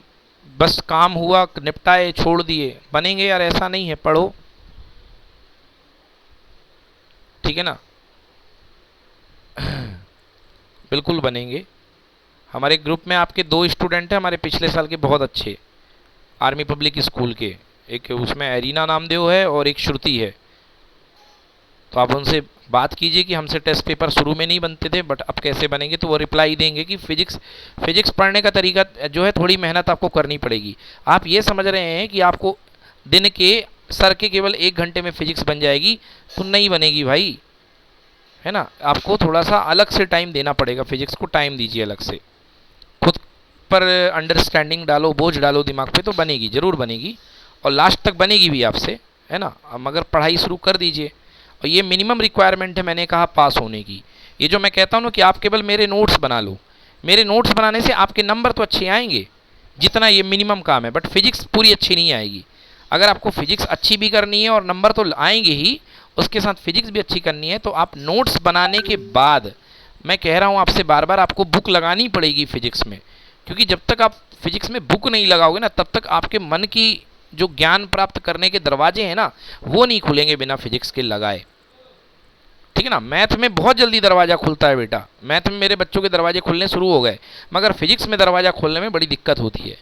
बस काम हुआ निपटाए छोड़ दिए, बनेंगे यार ऐसा नहीं है, पढ़ो, ठीक है ना? बिल्कुल बनेंगे। हमारे ग्रुप में आपके 2 स्टूडेंट हैं हमारे पिछले साल के, बहुत अच्छे, आर्मी पब्लिक स्कूल के। एक उसमें एरिना नामदेव है और एक श्रुति है। तो आप उनसे बात कीजिए कि हमसे टेस्ट पेपर शुरू में नहीं बनते थे, बट अब कैसे बनेंगे, तो वो रिप्लाई देंगे कि फिजिक्स पढ़ने का तरीका जो है, थोड़ी मेहनत आपको करनी पड़ेगी। आप ये समझ रहे हैं कि आपको दिन के सर के केवल 1 घंटे में फिजिक्स बन जाएगी, तो नहीं बनेगी भाई, है ना? आपको थोड़ा सा अलग से टाइम देना पड़ेगा, फिजिक्स को टाइम दीजिए अलग से, खुद पर अंडरस्टैंडिंग डालो, बोझ डालो दिमाग पे, तो बनेगी, ज़रूर बनेगी, और लास्ट तक बनेगी भी आपसे, है ना? मगर पढ़ाई शुरू कर दीजिए। और ये मिनिमम रिक्वायरमेंट है, मैंने कहा, पास होने की। ये जो मैं कहता हूँ ना कि आप केवल मेरे नोट्स बना लो, मेरे नोट्स बनाने से आपके नंबर तो अच्छे आएंगे, जितना ये मिनिमम काम है, बट फिजिक्स पूरी अच्छी नहीं आएगी। अगर आपको फिजिक्स अच्छी भी करनी है और नंबर तो आएंगे ही, उसके साथ फिजिक्स भी अच्छी करनी है, तो आप नोट्स बनाने के बाद, मैं कह रहा हूँ आपसे बार बार, आपको बुक लगानी पड़ेगी फिजिक्स में, क्योंकि जब तक आप फिजिक्स में बुक नहीं लगाओगे ना, तब तक आपके मन की जो ज्ञान प्राप्त करने के दरवाजे हैं ना, वो नहीं खुलेंगे बिना फिजिक्स के लगाए, ठीक है ना? मैथ में बहुत जल्दी दरवाज़ा खुलता है बेटा, मैथ में मेरे बच्चों के दरवाजे खुलने शुरू हो गए, मगर फिजिक्स में दरवाज़ा खोलने में बड़ी दिक्कत होती है।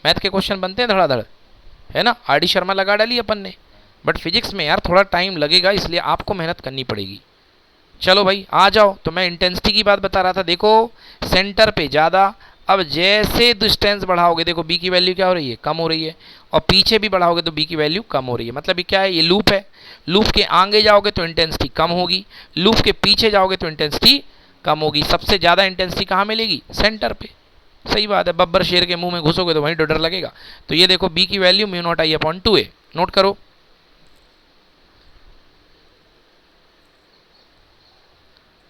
मैथ के क्वेश्चन बनते हैं धड़ाधड़, है ना? आर डी शर्मा लगा डाली अपन ने, बट फिजिक्स में यार थोड़ा टाइम लगेगा, इसलिए आपको मेहनत करनी पड़ेगी। चलो भाई आ जाओ। तो मैं इंटेंसिटी की बात बता रहा था, देखो सेंटर पे ज़्यादा, अब जैसे डिस्टेंस बढ़ाओगे, देखो बी की वैल्यू क्या हो रही है, कम हो रही है, और पीछे भी बढ़ाओगे तो बी की वैल्यू कम हो रही है। मतलब ये क्या है, ये लूप है, लूप के आगे जाओगे तो इंटेंसिटी कम होगी, लूप के पीछे जाओगे तो इंटेंसिटी कम होगी। सबसे ज़्यादा इंटेंसिटी कहाँ मिलेगी? सेंटर पे। सही बात है, बब्बर शेर के मुंह में घुसोगे तो वहीं डर लगेगा। तो ये देखो बी की value mu naught I upon 2a, note करो।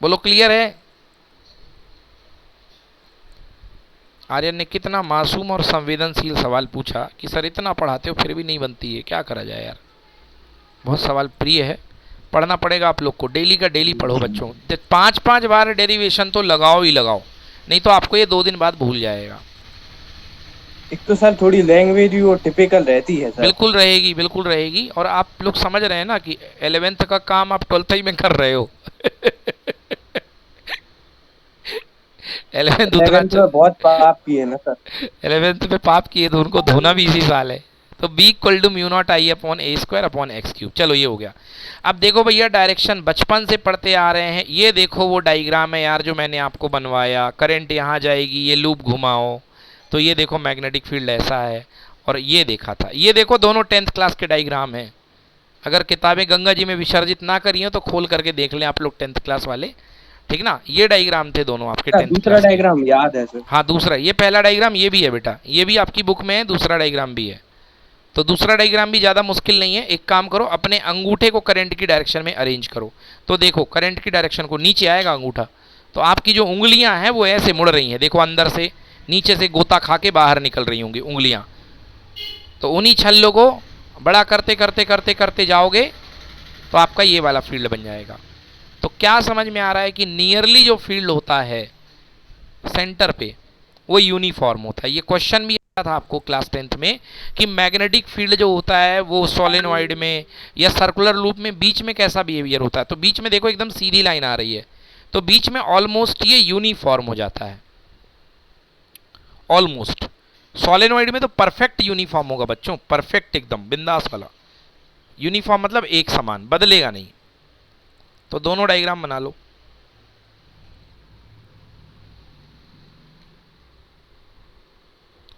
बोलो क्लियर है? आर्यन ने कितना मासूम और संवेदनशील सवाल पूछा कि सर इतना पढ़ाते हो फिर भी नहीं बनती है, क्या करा जाए यार। बहुत सवाल प्रिय है, पढ़ना पड़ेगा आप लोग को, डेली का डेली पढ़ो बच्चों। 5-5 बार डेरिवेशन तो लगाओ ही लगाओ, नहीं तो आपको ये 2 दिन बाद भूल जाएगा।
एक तो सर थोड़ी लैंग्वेज भी वो टिपिकल रहती है सर।
बिल्कुल रहेगी, बिल्कुल रहेगी। और आप लोग समझ रहे हैं ना कि 11th का काम आप 12th ही में कर रहे हो। 11th उतना
11th में बहुत पाप किए ना सर।
11th में पाप किए तो उनको धोना भी इसी साल है। तो b equal to mu naught I upon a square upon x cube. चलो ये हो गया। अब देखो भैया, डायरेक्शन बचपन से पढ़ते आ रहे हैं। ये देखो वो डायग्राम है यार जो मैंने आपको बनवाया, करंट यहाँ जाएगी, ये लूप घुमाओ तो ये देखो मैग्नेटिक फील्ड ऐसा है। और ये देखा था, ये देखो दोनों 10th क्लास के डायग्राम हैं। अगर किताबें गंगा जी में विसर्जित ना करी हो तो खोल करके देख लें आप लोग 10th क्लास वाले, ठीक ना। ये डायग्राम थे दोनों आपके 10th
दूसरा
क्लास के।
डायग्राम याद है सर।
हाँ दूसरा, ये पहला डायग्राम ये भी है बेटा, ये भी आपकी बुक में है, दूसरा डायग्राम भी है। तो दूसरा डायग्राम भी ज़्यादा मुश्किल नहीं है। एक काम करो, अपने अंगूठे को करंट की डायरेक्शन में अरेंज करो। तो देखो करंट की डायरेक्शन को नीचे आएगा अंगूठा, तो आपकी जो उंगलियां हैं वो ऐसे मुड़ रही हैं। देखो अंदर से नीचे से गोता खा के बाहर निकल रही होंगी उंगलियां। तो उन्हीं छल्लों को बड़ा करते करते करते करते जाओगे तो आपका ये वाला फील्ड बन जाएगा। तो क्या समझ में आ रहा है कि नियरली जो फील्ड होता है सेंटर पे वो यूनिफॉर्म होता है। ये क्वेश्चन भी आया था आपको क्लास 10th में कि मैग्नेटिक फील्ड जो होता है वो सोलेनॉइड में या सर्कुलर लूप में बीच में कैसा बिहेवियर होता है। तो बीच में देखो एकदम सीधी लाइन आ रही है, तो बीच में ऑलमोस्ट ये यूनिफॉर्म हो जाता है। ऑलमोस्ट सोलेनॉइड में तो परफेक्ट यूनिफॉर्म होगा बच्चों, परफेक्ट एकदम बिंदास वाला यूनिफॉर्म, मतलब एक समान, बदलेगा नहीं। तो दोनों डायग्राम बना लो।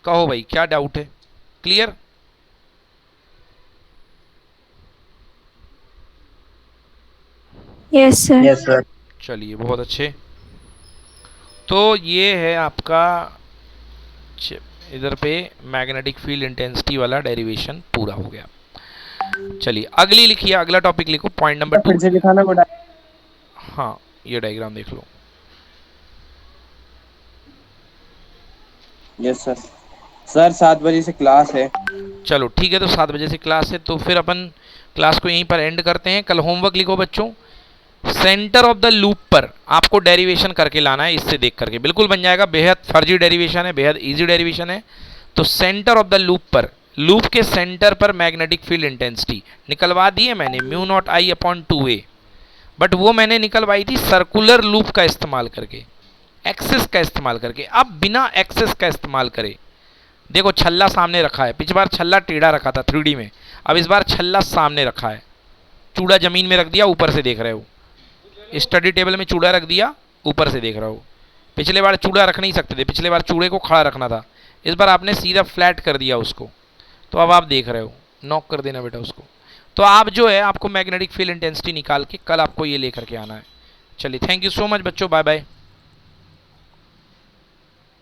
कहो भाई क्या डाउट है, clear?
Yes, sir.
Yes sir.
चलिए बहुत अच्छे। तो ये है आपका इधर पे मैग्नेटिक फील्ड इंटेंसिटी वाला डेरिवेशन पूरा हो गया। चलिए अगली लिखिए, अगला टॉपिक लिखो, पॉइंट नंबर 2।
फिर से दिखाना बेटा।
हाँ ये डायग्राम देख लो।
Yes sir. सर 7 बजे से क्लास है।
चलो ठीक है, तो 7 बजे से क्लास है, तो फिर अपन क्लास को यहीं पर एंड करते हैं। कल होमवर्क लिखो बच्चों, सेंटर ऑफ द लूप पर आपको डेरिवेशन करके लाना है। इससे देख करके बिल्कुल बन जाएगा। बेहद फर्जी डेरिवेशन है, बेहद इजी डेरिवेशन है। तो सेंटर ऑफ द लूप पर, लूप के सेंटर पर मैग्नेटिक फील्ड इंटेंसिटी निकलवा दी है मैंने, mu naught I upon 2a। But वो मैंने निकलवाई थी सर्कुलर लूप का इस्तेमाल करके, एक्सिस का इस्तेमाल करके। अब बिना एक्सिस का इस्तेमाल करे, देखो छल्ला सामने रखा है, पिछली बार छल्ला टेढ़ा रखा था 3D में, अब इस बार छल्ला सामने रखा है। चूड़ा जमीन में रख दिया, ऊपर से देख रहे हो। स्टडी टेबल में चूड़ा रख दिया, ऊपर से देख रहे हो। पिछले बार चूड़ा रख नहीं सकते थे, पिछले बार चूड़े को खड़ा रखना था, इस बार आपने सीधा फ्लैट कर दिया उसको। तो अब आप देख रहे हो, नॉक कर देना बेटा उसको। तो आप जो है आपको मैग्नेटिक फील्ड इंटेंसिटी निकाल के कल आपको ये लेकर के आना है। चलिए थैंक यू सो मच बच्चों, bye bye.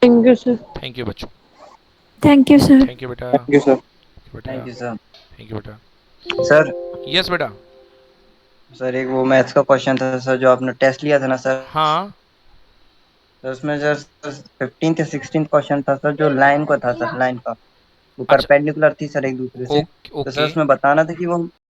Thank you, sir.
Thank you बच्चों,
Thank you, sir.
Thank you बेटा,
थैंक यू सर।
बेटा
thank you sir.
Thank you बेटा।
सर
यस बेटा।
सर एक वो मैथ्स का क्वेश्चन था सर, जो आपने टेस्ट लिया था ना सर।
हाँ
तो उसमें सर 15th या 16th क्वेश्चन था सर, जो लाइन को था सर, लाइन का वो
अच्छा
परपेंडिकुलर थी सर एक दूसरे से।
ओके
तो सर
ओके।
उसमें बताना था कि वो